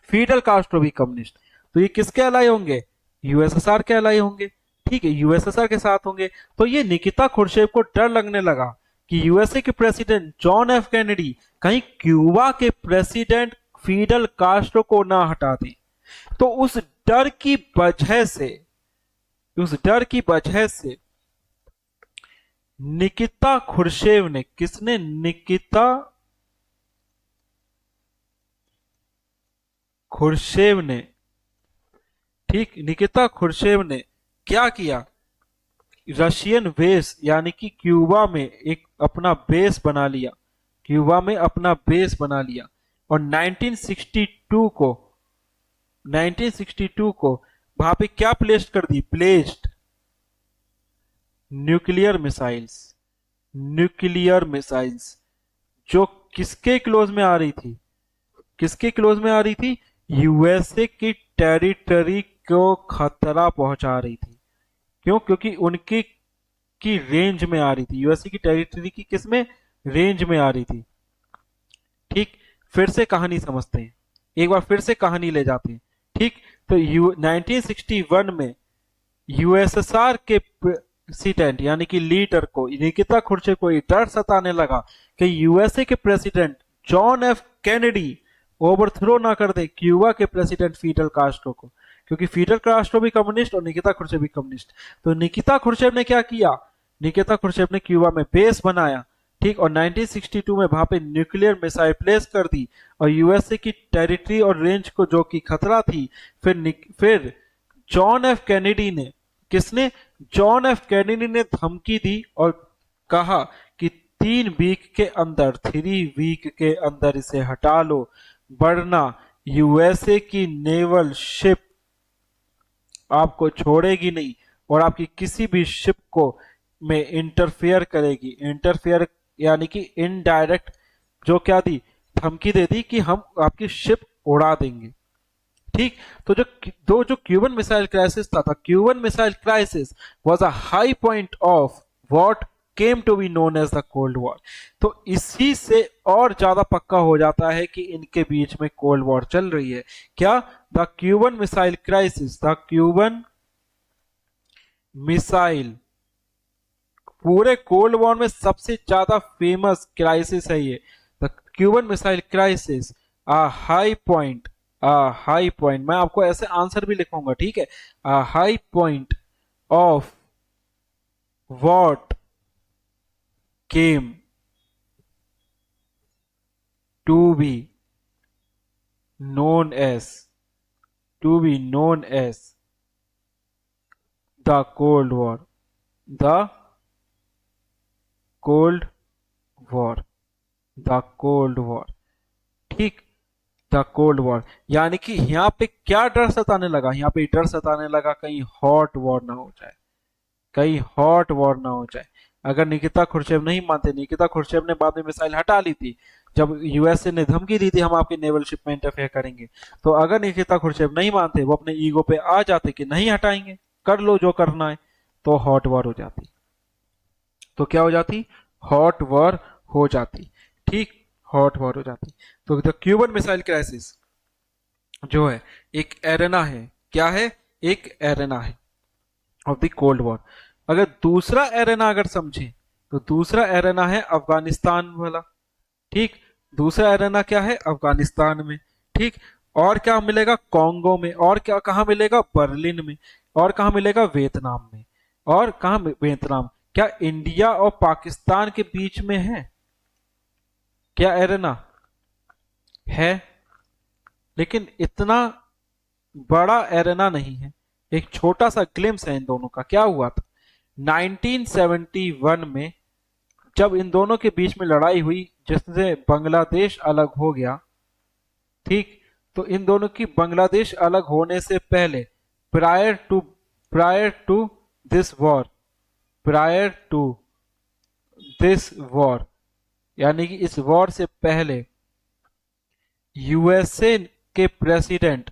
फिडल कास्ट्रो भी कम्युनिस्ट, तो ये किसके एलाई होंगे? यूएसएसआर के एलाई होंगे, ठीक है, यूएसएसआर के साथ होंगे। तो ये निकिता खुर्शेव को डर लगने लगा कि यूएसए के प्रेसिडेंट जॉन एफ कैनेडी कहीं क्यूबा के प्रेसिडेंट फिडल कास्ट्रो को ना हटा दे। तो उस डर की वजह से, उस डर की वजह से निकिता खुर्शेव ने, किसने? निकिता खुर्शेव ने, ठीक, निकिता खुर्शेव ने क्या किया? रशियन बेस यानी कि क्यूबा में एक अपना बेस बना लिया, क्यूबा में अपना बेस बना लिया और 1962 को वहां पे क्या प्लेस कर दी? Placed nuclear missiles, nuclear missiles जो किसके क्लोज में आ रही थी? किसके क्लोज में आ रही थी? यूएसए की टेरिटरी को खतरा पहुंचा रही थी। क्यों? क्योंकि उनकी की रेंज में आ रही थी, यूएसए की टेरिटरी की किसमें? रेंज में आ रही थी, ठीक। फिर से कहानी समझते हैं, एक बार फिर से कहानी ले जाते हैं, ठीक। तो 1961 में यूएसएसआर के प्रेसिडेंट यानी कि लीडर को, निकिता खुर्शेव को डर सताने लगा कि यूएसए के president John F Kennedy overthrow ना कर दे क्यूबा के प्रेसिडेंट फिडल कास्ट्रो को, क्योंकि फिडल कास्ट्रो भी कम्युनिस्ट और निकिता खुर्शेव भी कम्युनिस्ट। तो निकिता खुर्शेव ने क्या किया? निकिता खुर्शेव ने क्यूबा में बेस बनाया, ठीक, और 1962 में वहां पे न्यूक्लियर मिसाइल प्लेस कर दी और यूएसए की टेरिटरी और रेंज को जो कि खतरा थी, फिर जॉन एफ कैनेडी ने, किसने? जॉन एफ कैनेडी ने धमकी दी और कहा कि 3 वीक के अंदर इसे हटा लो, वरना यूएसए की नेवल शिप आपको छोड़ेगी नहीं और आपकी किसी भी शिप को में इंटरफेयर करेगी। इंटरफेयर यानी कि इनडायरेक्ट जो क्या दी? धमकी दे दी कि हम आपकी शिप उड़ा देंगे, ठीक। तो जो क्यूबन मिसाइल क्राइसिस था, Cuban missile crisis was a high point of what came to be known as the cold war. तो इसी से और ज्यादा पक्का हो जाता है कि इनके बीच में कोल्ड वॉर चल रही है। क्या? The Cuban missile crisis, the Cuban missile, पूरे कोल्ड वॉर में सबसे ज्यादा फेमस क्राइसिस है ये, the Cuban missile crisis, a high point, a high point, मैं आपको ऐसे आंसर भी लिखूंगा, ठीक है, a high point of what came to be known as, to be known as the cold war, the cold war, the cold war, ठीक, the cold war. यानी कि यहां पे क्या डर सताने लगा, यहां पे डर सताने लगा कहीं हॉट वॉर ना हो जाए, कहीं हॉट वॉर ना हो जाए। अगर निकिता खुर्शेव नहीं मानते, निकिता खुर्शेव ने बाद में मिसाइल हटा ली थी जब यूएसए ने धमकी दी थी हम आपकी नेवल शिप में इंटरफेयर करेंगे, तो अगर निकिता खुर्शेव नहीं मानते, वो अपने ईगो पे आ जाते कि नहीं हटाएंगे, कर लो जो करना है, तो हॉट वॉर हो जाती। तो क्या हो जाती? हॉट वॉर हो जाती, ठीक, हॉट वॉर हो जाती। तो द क्यूबन मिसाइल क्राइसिस जो है एक एरेना है, क्या है? एक एरेना है ऑफ द कोल्ड वॉर। अगर दूसरा एरेना अगर समझे तो दूसरा एरेना है अफगानिस्तान वाला, ठीक, दूसरा एरेना क्या है? अफगानिस्तान में, ठीक। और क्या मिलेगा? कॉन्गो में। और क्या कहां मिलेगा? बर्लिन में। और कहां मिलेगा? वियतनाम में। और कहां? वियतनाम। क्या इंडिया और पाकिस्तान के बीच में है क्या एरेना? है, लेकिन इतना बड़ा एरेना नहीं है, एक छोटा सा ग्लिम्स है इन दोनों का। क्या हुआ था 1971 में, जब इन दोनों के बीच में लड़ाई हुई जिससे बांग्लादेश अलग हो गया, ठीक, तो इन दोनों की बांग्लादेश अलग होने से पहले, prior to this war, prior to this war, यानी कि इस वॉर से पहले यूएसए के प्रेसिडेंट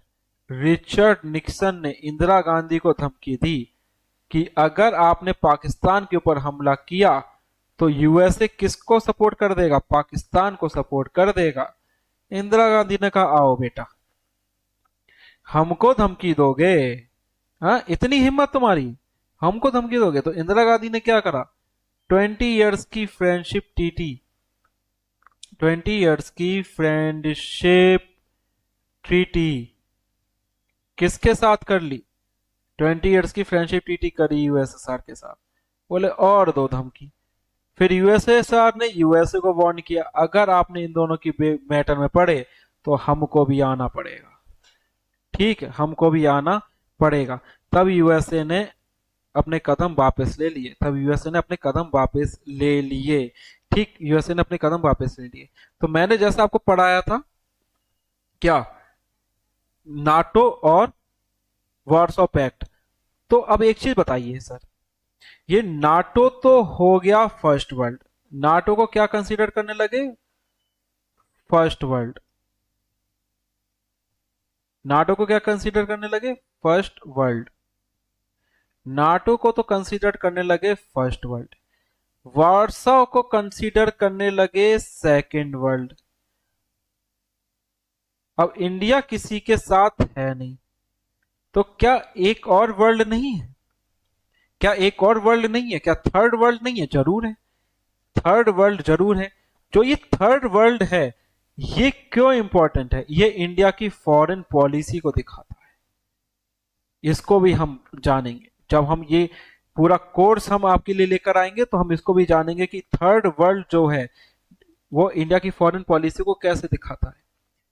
रिचर्ड निक्सन ने इंदिरा गांधी को धमकी दी कि अगर आपने पाकिस्तान के ऊपर हमला किया तो यूएसए किसको सपोर्ट कर देगा? पाकिस्तान को सपोर्ट कर देगा। इंदिरा गांधी ने कहा आओ बेटा, हमको धमकी दोगे? हाँ, इतनी हिम्मत तुम्हारी, हमको धमकी दोगे? तो इंदिरा गांधी ने क्या करा? 20 इयर्स की फ्रेंडशिप टीटी, 20 इयर्स की फ्रेंडशिप ट्रीटी किसके साथ कर ली? 20 इयर्स की फ्रेंडशिप ट्रीटी करी यूएसएसआर के साथ। बोले और दो धमकी। फिर यूएसएसआर ने यूएसए को वार्न किया अगर आपने इन दोनों की मैटर में पड़े तो हमको भी आना पड़ेगा, ठीक है, हमको भी आना पड़ेगा। तब यूएसए ने अपने कदम वापस ले लिए, तब यूएसए ने अपने कदम वापस ले लिए, ठीक, यूएसए ने अपने कदम वापस ले लिए। तो मैंने जैसा आपको पढ़ाया था, क्या? नाटो और वार्सो पैक्ट। तो अब एक चीज बताइए सर, ये नाटो तो हो गया फर्स्ट वर्ल्ड, नाटो को क्या कंसीडर करने लगे? First world. नाटो को क्या कंसीडर करने लगे? First world. नाटो को तो कंसीडर करने लगे फर्स्ट वर्ल्ड, वार्सो को कंसीडर करने लगे सेकेंड वर्ल्ड। अब इंडिया किसी के साथ है नहीं, तो क्या एक और वर्ल्ड नहीं है? क्या एक और वर्ल्ड नहीं है? क्या थर्ड वर्ल्ड नहीं है? जरूर है, थर्ड वर्ल्ड जरूर है। जो ये थर्ड वर्ल्ड है, ये क्यों इंपॉर्टेंट है? ये इंडिया की फॉरेन पॉलिसी को दिखाता है, इसको भी हम जानेंगे जब हम ये पूरा कोर्स हम आपके लिए लेकर आएंगे, तो हम इसको भी जानेंगे कि थर्ड वर्ल्ड जो है वो इंडिया की फॉरेन पॉलिसी को कैसे दिखाता है,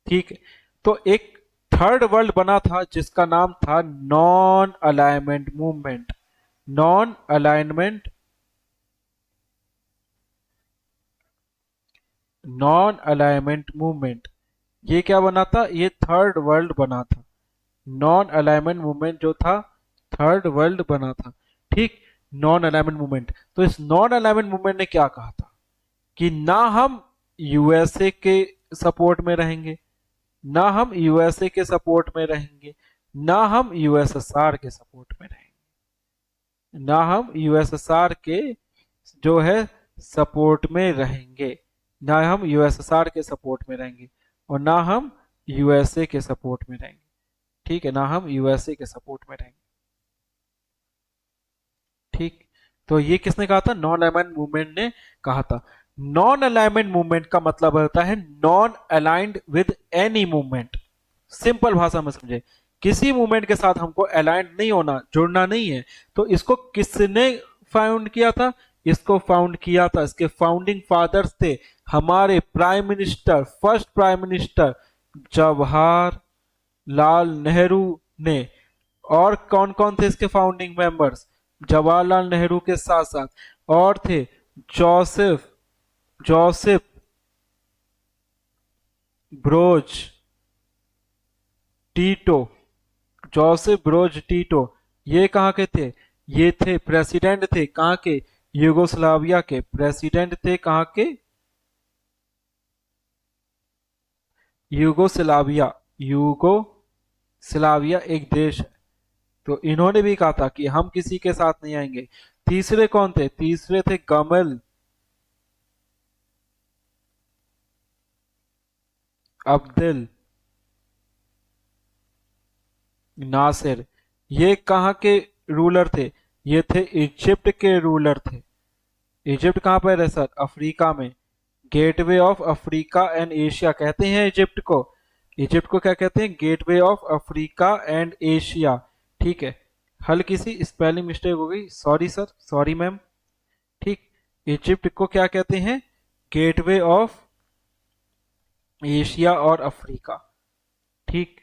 ठीक है। तो एक थर्ड वर्ल्ड बना था जिसका नाम था non alignment movement, non alignment, non alignment movement. ये क्या बना था? ये थर्ड वर्ल्ड बना था, नॉन अलाइनमेंट मूवमेंट जो था थर्ड वर्ल्ड बना था, ठीक, नॉन अलाइनमेंट मूवमेंट। तो इस नॉन अलाइनमेंट मूवमेंट ने क्या कहा था कि ना हम यूएसए के सपोर्ट में रहेंगे, ना हम यूएसए के सपोर्ट में रहेंगे, ना हम यूएसएसआर के सपोर्ट में रहेंगे, ना हम यूएसएसआर के जो है सपोर्ट में रहेंगे, ना हम यूएसएसआर के सपोर्ट में रहेंगे और ना हम यूएसए के सपोर्ट में रहेंगे। ठीक है, ना हम यूएसए के सपोर्ट में रहेंगे। ठीक, तो ये किसने कहा था? नॉन अलाइनमेंट मूवमेंट ने कहा था। नॉन अलाइनमेंट मूवमेंट का मतलब होता है non aligned with any movement. Simple भाषा में समझे, किसी मूवमेंट के साथ हमको अलाइंड नहीं होना, जुड़ना नहीं है। तो इसको किसने फाउंड किया था? इसको फाउंड किया था, इसके फाउंडिंग फादर्स थे हमारे prime minister, first prime minister Jawaharlal Nehru ने। और कौन कौन थे इसके फाउंडिंग मेंबर्स? जवाहरलाल नेहरू के साथ साथ और थे Joseph Joseph Broz Tito. Joseph Broz Tito ये कहाँ के थे? ये थे प्रेसिडेंट थे कहाँ के? यूगोस्लाविया के प्रेसिडेंट थे। कहाँ के? यूगोस्लाविया। यूगोस्लाविया एक देश है। तो इन्होंने भी कहा था कि हम किसी के साथ नहीं आएंगे। तीसरे कौन थे? तीसरे थे गमल अब्दुल नासिर। ये कहाँ के रूलर थे? ये थे इजिप्ट के रूलर थे। इजिप्ट कहाँ पर है सर? अफ्रीका में। Gateway of Africa and Asia कहते हैं इजिप्ट को। इजिप्ट को क्या कहते हैं? Gateway of Africa and Asia. ठीक है, हल्की सी स्पेलिंग मिस्टेक हो गई, सॉरी सर, सॉरी मैम। ठीक, इजिप्ट को क्या कहते हैं? गेटवे ऑफ एशिया और अफ्रीका। ठीक,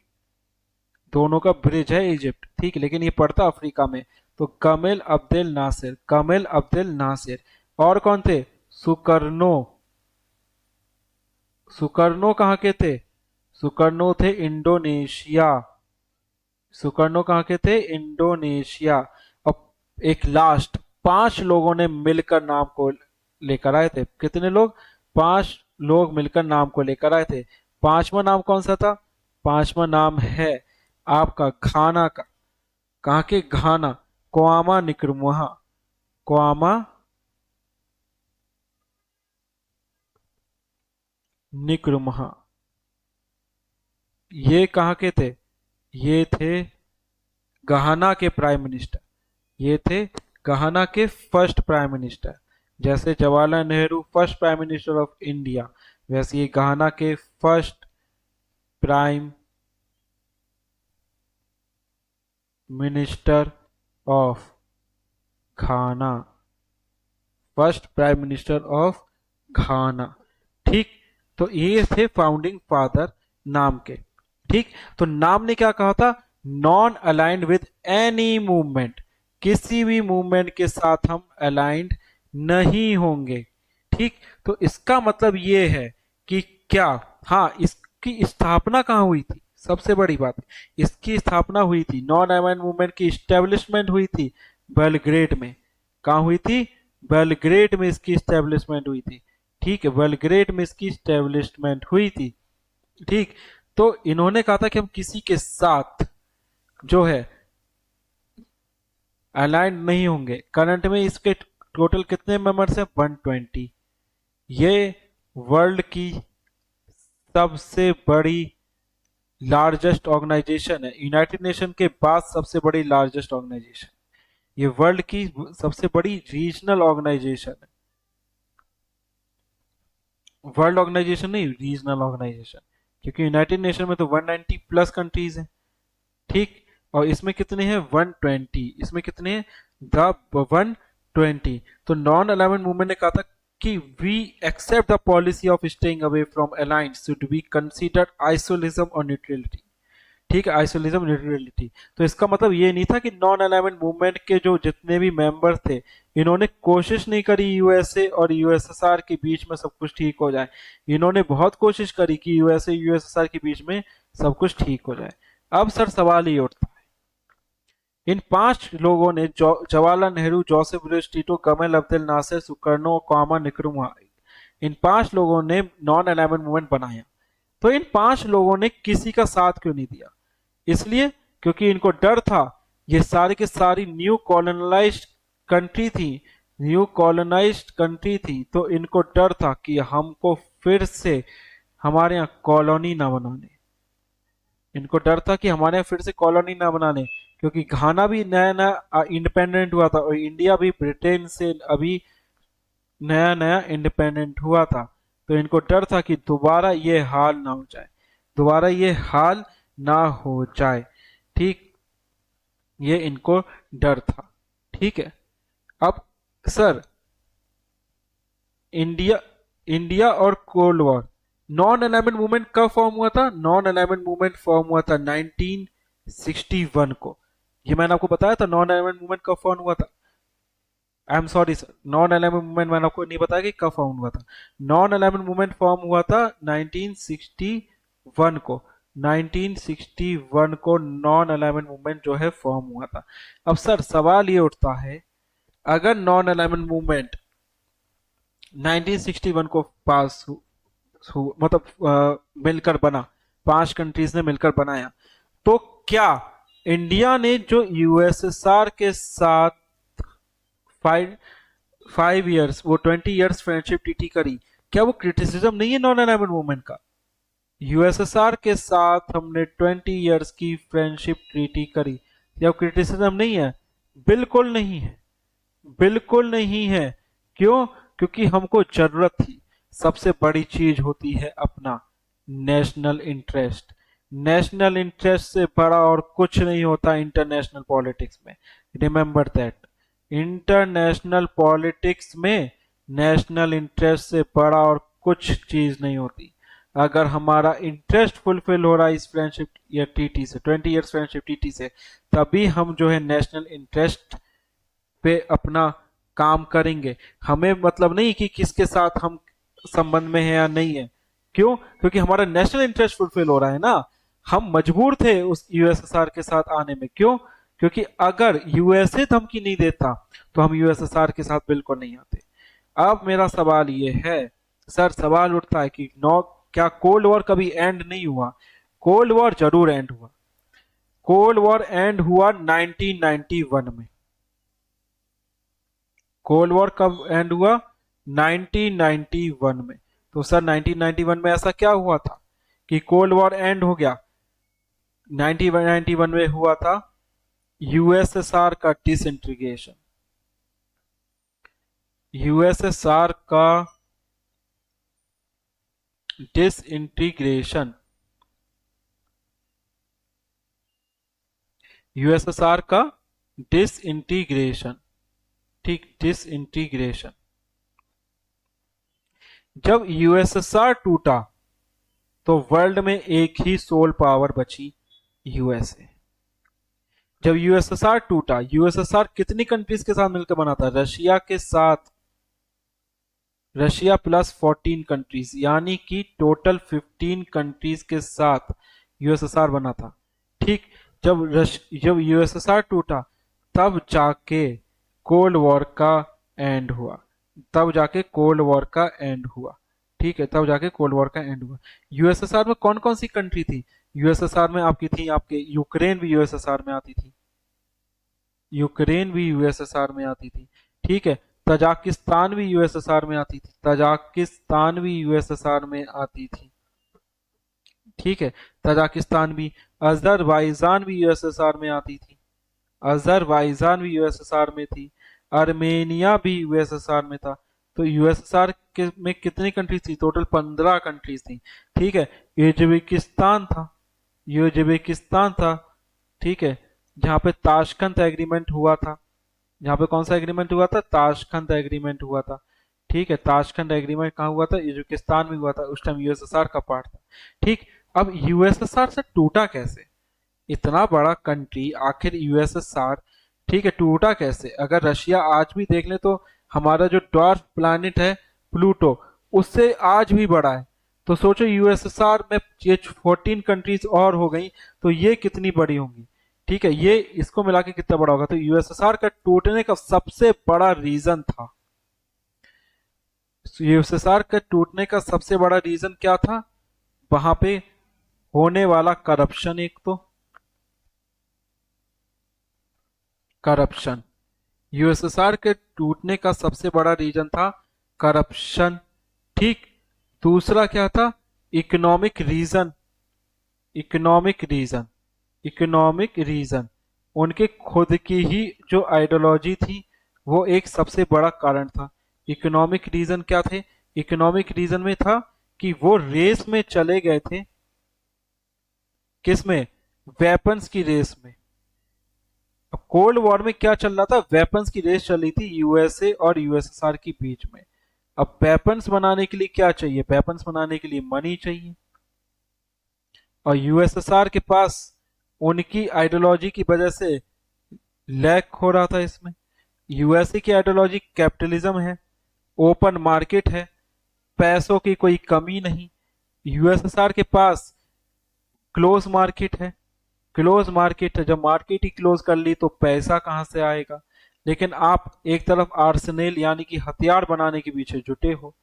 दोनों का ब्रिज है इजिप्ट। ठीक, लेकिन ये पड़ता अफ्रीका में। तो कमेल अब्देल नासिर, कमेल अब्देल नासिर। और कौन थे? सुकर्नो। सुकर्नो कहाँ के थे? सुकर्नो थे इंडोनेशिया। सुकर्नो कहाँ के थे? इंडोनेशिया। अब एक लास्ट 5 लोगों ने मिलकर नाम को लेकर आए थे। कितने लोग? 5 लोग मिलकर नाम को लेकर आए थे। पांचवा नाम कौन सा था? पांचवा नाम है आपका घाना का। कहाँ के? घाना। क्वामा निक्रमुहा। क्वामा निक्रमुहा। ये कहाँ के थे? ये थे घाना के प्राइम मिनिस्टर। ये थे घाना के फर्स्ट प्राइम मिनिस्टर। जैसे Jawaharlal Nehru first prime minister of India, वैसे ये घाना के first prime minister of Ghana. First prime minister of Ghana. ठीक, तो ये थे फाउंडिंग फादर नाम के। ठीक, तो नाम ने क्या कहा था? Non aligned with any movement. किसी भी मूवमेंट के साथ हम अलाइंड नहीं होंगे। ठीक, तो इसका मतलब ये है कि क्या, हाँ, इसकी स्थापना कहाँ हुई थी? सबसे बड़ी बात, इसकी स्थापना हुई थी, नॉन अलाइंड मूवमेंट की स्टैब्लिशमेंट हुई थी बेलग्रेड में। कहाँ हुई थी? बेलग्रेड में इसकी स्टैब्लिशमेंट हुई थी। ठीक है, बेलग्रेड में इसकी स्टैब्लिशमेंट हुई थी। ठीक, तो इन्होंने कहा था कि हम किसी के साथ जो है अलाइंड नहीं होंगे। करंट में इसके टोटल कितने मेंबर्स हैं? 120। ये वर्ल्ड की सबसे बड़ी लार्जेस्ट ऑर्गेनाइजेशन है। यूनाइटेड नेशन के बाद सबसे बड़ी लार्जेस्ट ऑर्गेनाइजेशन। ये वर्ल्ड की सबसे बड़ी रीजनल ऑर्गेनाइजेशन है। वर्ल्ड ऑर्गेनाइजेशन नहीं, रीजनल ऑर्गेनाइजेशन। क्योंकि यूनाइटेड नेशन में तो 190 प्लस कंट्रीज हैं। ठीक, और इसमें कितने हैं? 120। इसमें कितने हैं? द 120। तो नॉन अलाइनमेंट मूवमेंट ने कहा था कि we accept the policy of staying away from alliance should be considered isolationism और न्यूट्रलिटी। ठीक है, आइसोलिज्म न्यूट्रलिटी। तो इसका मतलब ये नहीं था कि नॉन अलाइनमेंट मूवमेंट के जो जितने भी मेंबर थे, इन्होंने कोशिश नहीं करी यूएसए और यूएसएसआर के बीच में सब कुछ ठीक हो जाए। इन्होंने बहुत कोशिश करी कि यूएसए यूएसएसआर के बीच में सब कुछ ठीक हो जाए। अब सर सवाल ये उठता है, इन 5 लोगों ने Jawaharlal Nehru, Joseph Broz Tito, Gamal Abdel Nasser, Sukarno, Kwame Nkrumah, इन 5 लोगों ने नॉन अलाइनमेंट मूवमेंट बनाया। तो इन 5 लोगों ने किसी का साथ क्यों नहीं दिया? इसलिए क्योंकि इनको डर था ये सारी की सारी न्यू कॉलोनलाइज्ड कंट्री थी, न्यू कॉलोनाइज्ड कंट्री थी, तो इनको डर था कि हमको फिर से हमारे यहाँ कॉलोनी ना बनाने। इनको डर था कि हमारे यहाँ फिर से कॉलोनी ना बनाने, क्योंकि घाना भी नया नया इंडिपेंडेंट हुआ था और इंडिया भी ब्रिटेन से अभी नया नया इंडिपेंडेंट हुआ था। तो इनको डर था कि दोबारा ये हाल ना हो जाए, दोबारा ये हाल ना हो जाए। ठीक, ये इनको डर था। ठीक है। अब सर, इंडिया इंडिया और cold war, non alignment movement कब फॉर्म हुआ था? नॉन अलाइनमेंट मूवमेंट फॉर्म हुआ था 1961 को। ये मैंने आपको बताया था नॉन अलाइनमेंट मूवमेंट कब फॉर्म हुआ था। I am sorry sir, non alignment movement मैंने आपको नहीं बताया कि कब फॉर्म हुआ था। नॉन अलाइनमेंट मूवमेंट फॉर्म हुआ था 1961 को। 1961 को नॉन अलाइनमेंट मूवमेंट जो है फॉर्म हुआ था। अब सर सवाल ये उठता है, अगर नॉन अलाइनमेंट मूवमेंट 1961 को मतलब मिलकर बना, 5 कंट्रीज ने मिलकर बनाया, तो क्या इंडिया ने जो यूएसएसआर के साथ 5 ईयर्स, वो 20 ईयर्स फ्रेंडशिप ट्रीटी करी, क्या वो क्रिटिसिज्म नहीं है नॉन अलाइनमेंट मूवमेंट का? यूएसएसआर के साथ हमने 20 ईयर्स की फ्रेंडशिप ट्रीटी करी, क्या वो क्रिटिसिज्म नहीं है? बिल्कुल नहीं है, बिल्कुल नहीं है। क्यों? क्योंकि हमको जरूरत थी। सबसे बड़ी चीज होती है अपना नेशनल इंटरेस्ट। नेशनल इंटरेस्ट से बड़ा और कुछ नहीं होता इंटरनेशनल पॉलिटिक्स में। रिमेंबर दैट, इंटरनेशनल पॉलिटिक्स में नेशनल इंटरेस्ट से बड़ा और कुछ चीज नहीं होती। अगर हमारा इंटरेस्ट फुलफिल हो रहा है इस फ्रेंडशिप या टीटी से, 20 ईयर्स फ्रेंडशिप टीटी से, तभी हम जो है नेशनल इंटरेस्ट पे अपना काम करेंगे। हमें मतलब नहीं कि किसके साथ हम संबंध में है या नहीं है। क्यों? क्योंकि हमारा नेशनल इंटरेस्ट फुलफिल हो रहा है ना। हम मजबूर थे उस यूएसएसआर के साथ आने में। क्यों? क्योंकि अगर यूएसए धमकी नहीं देता तो हम यूएसएसआर के साथ बिल्कुल नहीं आते। अब मेरा सवाल ये है सर, सवाल उठता है कि नौ क्या कोल्ड वॉर कभी एंड नहीं हुआ? कोल्ड वॉर जरूर एंड हुआ। कोल्ड वॉर एंड हुआ 1991 में। कोल्ड वॉर कब एंड हुआ? 1991 में। तो सर 1991 में ऐसा क्या हुआ था कि कोल्ड वॉर एंड हो गया? 1991 में हुआ था यूएसएसआर का डिसइंटीग्रेशन। यूएसएसआर का डिसइंटीग्रेशन, यूएसएसआर का डिसइंटीग्रेशन। ठीक, डिसइंटीग्रेशन। जब यूएसएसआर टूटा तो वर्ल्ड में एक ही सोल पावर बची, यूएसए। जब यूएसएसआर टूटा, यूएसएसआर कितनी कंट्रीज के साथ मिलकर बना था? रशिया के साथ, रशिया प्लस 14 कंट्रीज, यानी कि टोटल 15 कंट्रीज के साथ यूएसएसआर बना था। ठीक, जब यूएसएसआर टूटा तब जाके कोल्ड वॉर का एंड हुआ। तब जाके कोल्ड वॉर का एंड हुआ। ठीक है, तब जाके कोल्ड वॉर का एंड हुआ। यूएसएसआर में कौन कौन सी कंट्री थी? यूएसएसआर में आपकी थी, आपके यूक्रेन भी यूएसएसआर में आती थी। यूक्रेन भी यूएसएसआर में आती थी। ठीक है, तजाकिस्तान भी यूएसएसआर में आती थी। तजाकिस्तान भी यूएसएसआर में आती थी। ठीक है, तजाकिस्तान भी। अजरबैजान भी यूएसएसआर में आती थी। अजरबैजान भी यूएसएसआर में थी। आर्मेनिया भी यूएसएसआर में था। तो यूएसएसआर के में कितनी कंट्रीज थी? टोटल 15 कंट्रीज थी। ठीक है, उज्बेकिस्तान था, उज्बेकिस्तान था। ठीक है, जहां पे ताशकंद एग्रीमेंट हुआ था। जहां पे कौन सा एग्रीमेंट हुआ था? ताशकंद एग्रीमेंट हुआ था। ठीक है, ताशकंद एग्रीमेंट कहाँ हुआ था? उज्बेकिस्तान में हुआ था। उस टाइम यूएसएसआर का पार्ट था। ठीक, अब यूएसएसआर से टूटा कैसे? इतना बड़ा कंट्री आखिर यूएसएसआर, ठीक है, टूटा कैसे? अगर रशिया आज भी देख ले तो हमारा जो डॉर्फ प्लैनेट है प्लूटो, उससे आज भी बड़ा है। तो सोचो यूएसएसआर में ये 14 कंट्रीज और हो गई तो ये कितनी बड़ी होंगी। ठीक है, ये इसको मिला के कितना बड़ा होगा? तो यूएसएसआर का टूटने का सबसे बड़ा रीजन था, यूएसएसआर का टूटने का सबसे बड़ा रीजन क्या था? वहां पे होने वाला करप्शन। एक तो करप्शन, यूएसएसआर के टूटने का सबसे बड़ा रीजन था करप्शन। ठीक। दूसरा क्या था? Economic reason. Economic reason. Economic reason. उनके खुद की ही जो आइडियोलॉजी थी वो एक सबसे बड़ा कारण था। इकोनॉमिक रीजन क्या थे? इकोनॉमिक रीजन में था कि वो रेस में चले गए थे। किस में? वेपन्स की रेस में। अब कोल्ड वॉर में क्या चल रहा था? वेपन्स की रेस चल रही थी यूएसए और यूएसएसआर के बीच में। अब वेपन्स बनाने के लिए क्या चाहिए? वेपन्स बनाने के लिए मनी चाहिए, और यूएसएसआर के पास उनकी आइडियोलॉजी की वजह से लैक हो रहा था इसमें। यूएसए की आइडियोलॉजी कैपिटलिज्म है, ओपन मार्केट है, पैसों की कोई कमी नहीं। यूएसएसआर के पास क्लोज मार्केट है। क्लोज मार्केट है, जब मार्केट ही क्लोज कर ली तो पैसा कहां से आएगा? लेकिन आप एक तरफ आर्सेनल यानी कि हथियार बनाने के पीछे जुटे हो,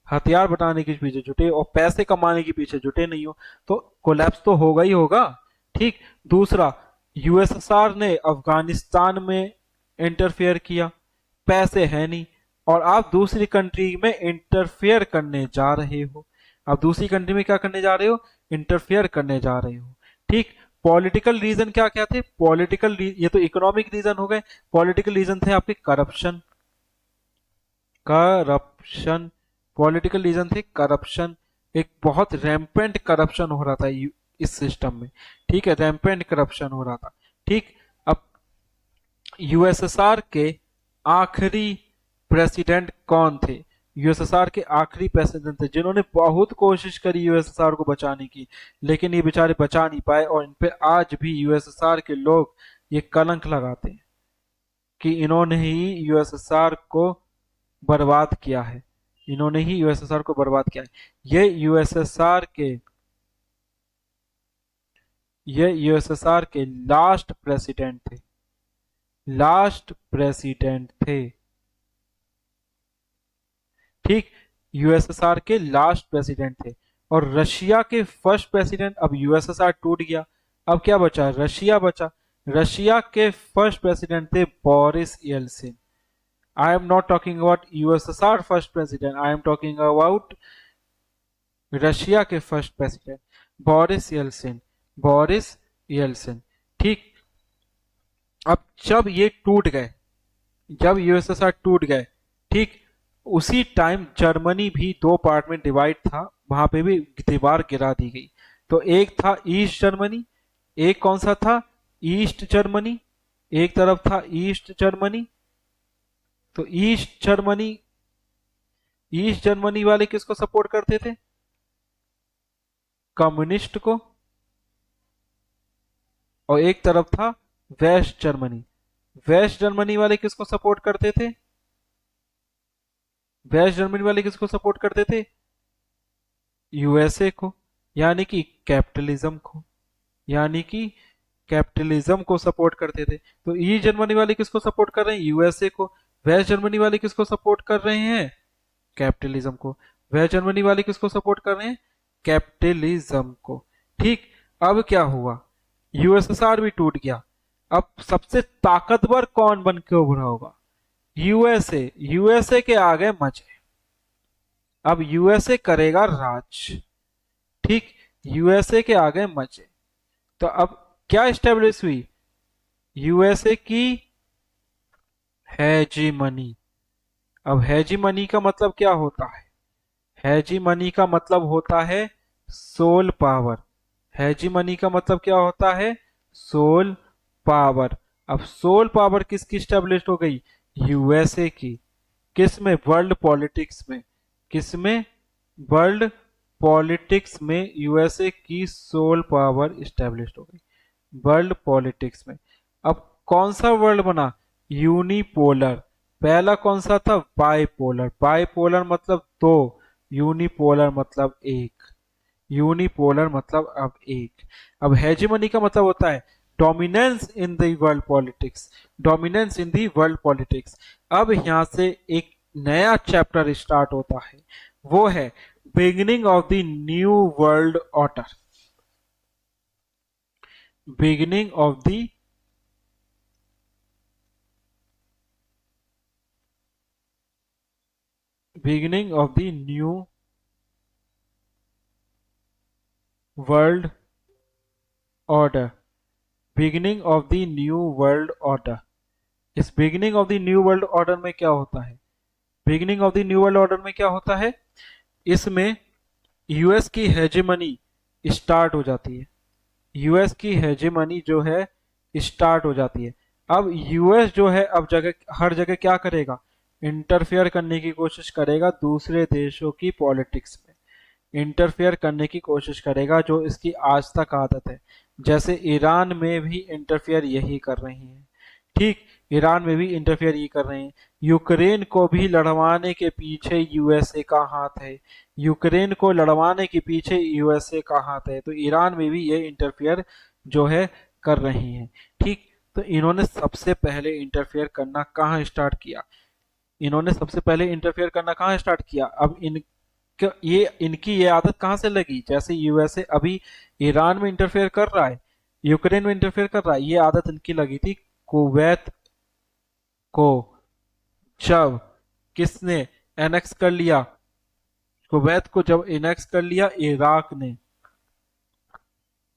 हथियार बनाने के पीछे जुटे और पैसे कमाने के पीछे जुटे नहीं हो, तो कोलैप्स तो होगा ही होगा। ठीक। दूसरा, यूएसएसआर ने अफगानिस्तान में इंटरफेयर किया, पैसे है नहीं, और आप दूसरी कंट्री में इंटरफेयर करने जा रहे हो। आप दूसरी कंट्री में क्या करने जा रहे हो? इंटरफेयर करने जा रहे हो। ठीक। पॉलिटिकल रीजन क्या क्या थे? ये तो इकोनॉमिक रीजन हो गए। पॉलिटिकल रीजन थे आपके करप्शन। करप्शन। पॉलिटिकल रीजन थे करप्शन। एक बहुत रैम्पेंट करप्शन हो रहा था इस सिस्टम में। ठीक है, रैम्पेंट करप्शन हो रहा था। ठीक। अब यूएसएसआर के आखिरी प्रेसिडेंट कौन थे? यूएसएसआर के आखिरी प्रेसिडेंट थे जिन्होंने बहुत कोशिश करी यूएसएसआर को बचाने की, लेकिन ये बेचारे बचा नहीं पाए, और इन पे आज भी यूएसएसआर के लोग ये कलंक लगाते हैं कि इन्होंने ही यूएसएसआर को बर्बाद किया है। इन्होंने ही यूएसएसआर को बर्बाद किया है। ये यूएसएसआर के लास्ट प्रेसिडेंट थे। लास्ट प्रेसिडेंट थे। ठीक। यूएसएसआर के लास्ट प्रेसिडेंट थे। और रशिया के फर्स्ट प्रेसिडेंट, अब यूएसएसआर टूट गया, अब क्या बचा? रशिया बचा। रशिया के फर्स्ट प्रेसिडेंट थे Boris Yeltsin. I am not talking about USSR first president, I am talking about Russia के first president Boris Yeltsin. Boris Yeltsin. ठीक। अब जब ये टूट गए, जब यूएसएसआर टूट गए, ठीक, उसी टाइम जर्मनी भी दो पार्ट में डिवाइड था, वहां पे भी दीवार गिरा दी गई। तो एक था ईस्ट जर्मनी, एक कौन सा था? East Germany. एक तरफ था ईस्ट जर्मनी। तो ईस्ट जर्मनी वाले किसको सपोर्ट करते थे? कम्युनिस्ट को। और एक तरफ था वेस्ट जर्मनी। वेस्ट जर्मनी वाले किसको सपोर्ट करते थे? वेस्ट जर्मनी वाले किसको सपोर्ट करते थे? यूएसए को, यानी कि कैपिटलिज्म को, यानी कि कैपिटलिज्म को सपोर्ट करते थे। तो ईस्ट जर्मनी वाले किसको सपोर्ट कर रहे हैं? यूएसए को। वेस्ट जर्मनी वाले किसको सपोर्ट कर रहे हैं? कैपिटलिज्म को। वेस्ट जर्मनी वाले किसको सपोर्ट कर रहे हैं? कैपिटलिज्म को। ठीक। अब क्या हुआ? यूएसएसआर भी टूट गया। अब सबसे ताकतवर कौन बन के उभरा होगा? यूएसए। यूएसए के आगे मजे। अब यूएसए करेगा राज। ठीक। यूएसए के आगे मजे। तो अब क्या स्टेब्लिश हुई? यूएसए की हेजीमनी। अब हेजीमनी का मतलब क्या होता है? हेजीमनी का मतलब होता है सोल पावर। हेजीमनी का मतलब क्या होता है? Sole power. अब सोल पावर किसकी स्टेब्लिश हो गई? यूएसए की। किस में? वर्ल्ड पॉलिटिक्स में। किस में? वर्ल्ड पॉलिटिक्स में यूएसए की सोल पावर स्टेब्लिश हो गई, वर्ल्ड पॉलिटिक्स में। अब कौन सा वर्ल्ड बना? यूनिपोलर। पहला कौन सा था? बाइपोलर। बाइपोलर मतलब दो, यूनिपोलर मतलब एक। यूनिपोलर मतलब अब एक। अब हेजेमनी का मतलब होता है dominance in the world politics. Dominance in the world politics. अब यहां से एक नया चैप्टर स्टार्ट होता है, वो है beginning of the new world order. Beginning of the beginning of the new world order, beginning of the new world order. इस beginning of the new world order में क्या होता है? Beginning of the new world order में क्या होता है? इसमें यूएस की हेजेमनी स्टार्ट हो जाती है। यूएस की हेजेमनी जो है स्टार्ट हो जाती है। अब यूएस जो है अब हर जगह क्या करेगा? इंटरफेयर करने की कोशिश करेगा दूसरे देशों की पॉलिटिक्स में, इंटरफेयर करने की कोशिश करेगा, जो इसकी आज तक आदत है। जैसे ईरान में भी इंटरफेयर यही कर रही है। ठीक, ईरान में भी इंटरफेयर ये कर रहे हैं। यूक्रेन को भी लड़वाने के पीछे यूएसए का हाथ है। यूक्रेन को लड़वाने के पीछे यूएसए का हाथ है। तो ईरान में भी ये इंटरफेयर जो है कर रही हैं। ठीक, तो इन्होंने सबसे पहले इंटरफेयर करना कहाँ स्टार्ट किया? इन्होंने सबसे पहले इंटरफेयर करना कहाँ स्टार्ट किया? अब इनकी ये आदत कहाँ से लगी? जैसे यूएसए अभी ईरान में इंटरफेयर कर रहा है, यूक्रेन में इंटरफेयर कर रहा है, ये आदत इनकी लगी थी कुवैत को। जब किसने एनेक्स कर लिया? कुवैत को जब एनेक्स कर लिया इराक ने।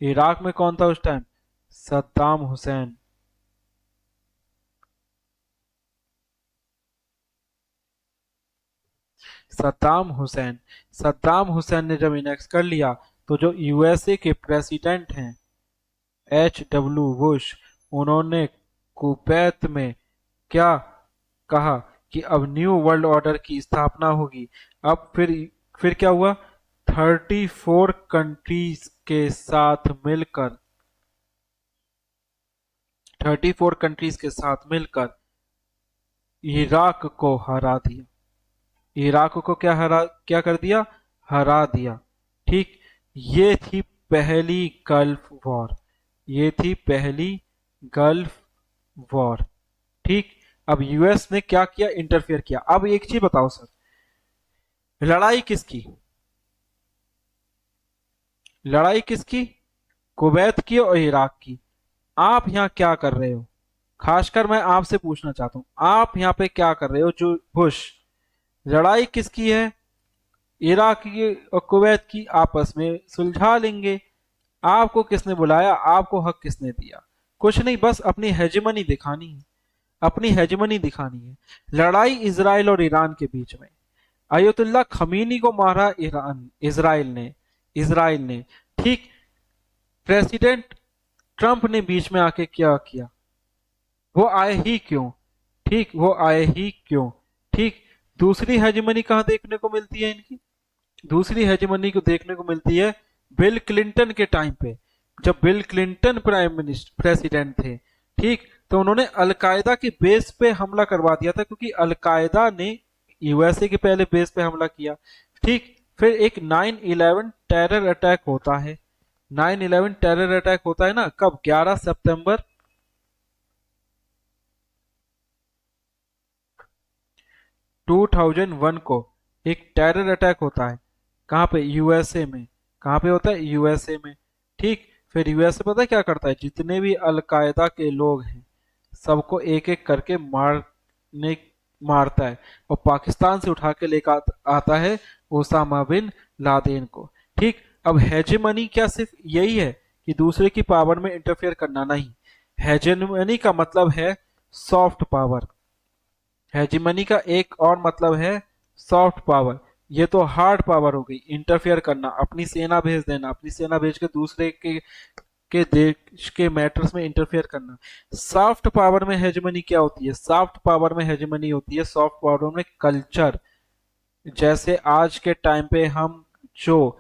इराक में कौन था उस टाइम? सद्दाम हुसैन। सद्दाम हुसैन ने जब इनेक्स कर लिया तो जो यूएसए के प्रेसिडेंट हैं H.W. बुश, उन्होंने कुवैत में क्या कहा कि अब न्यू वर्ल्ड ऑर्डर की स्थापना होगी। अब फिर क्या हुआ? 34 कंट्रीज के साथ मिलकर 34 कंट्रीज के साथ मिलकर इराक को हरा दिया। इराक को क्या कर दिया? हरा दिया। ठीक, ये थी पहली गल्फ वॉर। ये थी पहली गल्फ वॉर। ठीक, अब यूएस ने क्या किया? इंटरफेयर किया। अब एक चीज बताओ सर, लड़ाई किसकी? लड़ाई किसकी? कुवैत की और इराक की। आप यहां क्या कर रहे हो? खासकर मैं आपसे पूछना चाहता हूं, आप यहां पे क्या कर रहे हो? जो बुश, लड़ाई किसकी है? इराक की और कुवैत की, आपस में सुलझा लेंगे। आपको किसने बुलाया? आपको हक किसने दिया? कुछ नहीं, बस अपनी हेजेमनी दिखानी है, अपनी हेजेमनी दिखानी है। लड़ाई इजराइल और ईरान के बीच में। अयतुल्ला खमीनी को मारा इजराइल ने। ठीक, प्रेसिडेंट ट्रंप ने बीच में आके क्या किया? वो आए ही क्यों? ठीक, वो आए ही क्यों? ठीक, दूसरी हेजेमनी कहां देखने को मिलती है इनकी? दूसरी हेजेमनी को देखने को मिलती है बिल क्लिंटन के टाइम पे। जब बिल क्लिंटन प्रेसिडेंट थे, ठीक, तो उन्होंने अलकायदा के बेस पे हमला करवा दिया था, क्योंकि अलकायदा ने यूएसए के पहले बेस पे हमला किया। ठीक, फिर एक 9/11 टेरर अटैक होता है। 9/11 टेरर अटैक होता है ना, कब? 11 सितंबर 2001 को एक टेरर अटैक होता है। कहां पे? यूएसए में। कहां पे होता है? यूएसए में। ठीक, फिर यूएसए पता है क्या करता है? जितने भी अलकायदा के लोग हैं सबको एक एक करके मारता है, और पाकिस्तान से उठा के लेकर आता है ओसामा बिन लादेन को। ठीक, अब हेजेमनी क्या सिर्फ यही है कि दूसरे की पावर में इंटरफेयर करना? नहीं, हेजेमनी का मतलब है सॉफ्ट पावर। हेजेमनी का एक और मतलब है सॉफ्ट पावर। ये तो हार्ड पावर हो गई, इंटरफेयर करना, अपनी सेना भेज देना, अपनी सेना भेज के दूसरे के देश के मैटर्स में इंटरफेयर करना। सॉफ्ट पावर में हेजेमनी क्या होती है? सॉफ्ट पावर में हेजेमनी होती है, सॉफ्ट पावर में कल्चर। जैसे आज के टाइम पे हम जो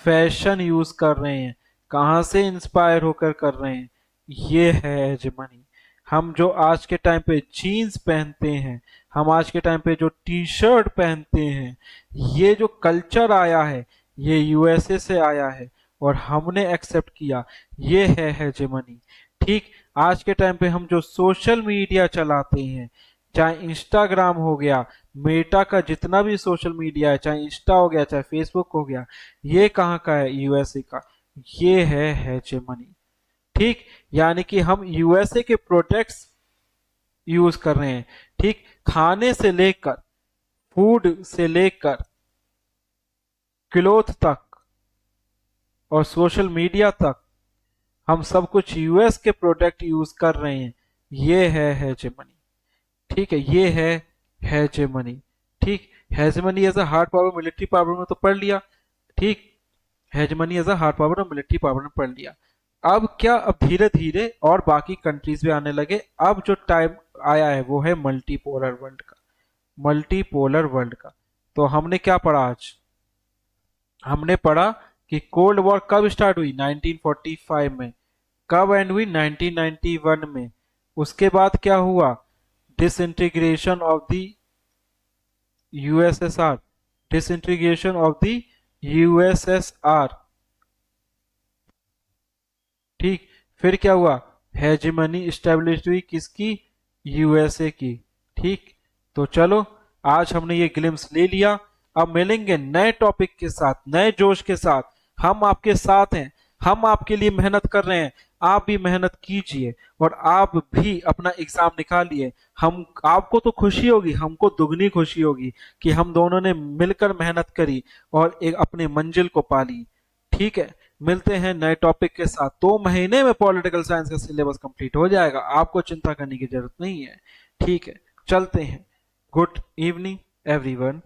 फैशन यूज कर रहे हैं, कहां से इंस्पायर होकर कर रहे हैं? ये है हेजेमनी। हम जो आज के टाइम पे जीन्स पहनते हैं, हम आज के टाइम पे जो टी शर्ट पहनते हैं, ये जो कल्चर आया है ये यूएसए से आया है और हमने एक्सेप्ट किया। ये है हेजेमनी। ठीक, आज के टाइम पे हम जो सोशल मीडिया चलाते हैं, चाहे इंस्टाग्राम हो गया, मेटा का जितना भी सोशल मीडिया है, चाहे इंस्टा हो गया, चाहे फेसबुक हो गया, ये कहाँ का है? यूएसए का। ये है हेजेमनी। ठीक, यानी कि हम यूएसए के प्रोडक्ट्स यूज कर रहे हैं। ठीक, खाने से लेकर फूड से लेकर क्लोथ तक और सोशल मीडिया तक हम सब कुछ यूएस के प्रोडक्ट यूज कर रहे हैं। ये है हेजेमनी। ठीक है, ये है हेजेमनी। ठीक, hegemony as a hard power military power में तो पढ़ लिया। ठीक, hegemony as a hard power और मिलिट्री पावर में पढ़ लिया। अब क्या, अब धीरे धीरे और बाकी कंट्रीज भी आने लगे। अब जो टाइम आया है वो है मल्टीपोलर वर्ल्ड का। मल्टीपोलर वर्ल्ड का तो हमने क्या पढ़ा आज? हमने पढ़ा कि कोल्ड वॉर कब स्टार्ट हुई? 1945 में। कब एंड हुई? 1991 में। उसके बाद क्या हुआ? Disintegration of the USSR. Disintegration of the USSR. ठीक, फिर क्या हुआ? हेजिमनी स्टेब्लिश हुई किसकी? यूएसए की। ठीक, तो चलो आज हमने ये ग्लिम्स ले लिया। अब मिलेंगे नए टॉपिक के साथ, नए जोश के साथ। हम आपके साथ हैं, हम आपके लिए मेहनत कर रहे हैं। आप भी मेहनत कीजिए और आप भी अपना एग्जाम निकालिए। हम, आपको तो खुशी होगी, हमको दुगनी खुशी होगी कि हम दोनों ने मिलकर मेहनत करी और एक अपने मंजिल को पाली। ठीक है, मिलते हैं नए टॉपिक के साथ। 2 महीने में पॉलिटिकल साइंस का सिलेबस कंप्लीट हो जाएगा, आपको चिंता करने की जरूरत नहीं है। ठीक है, चलते हैं। Good evening everyone.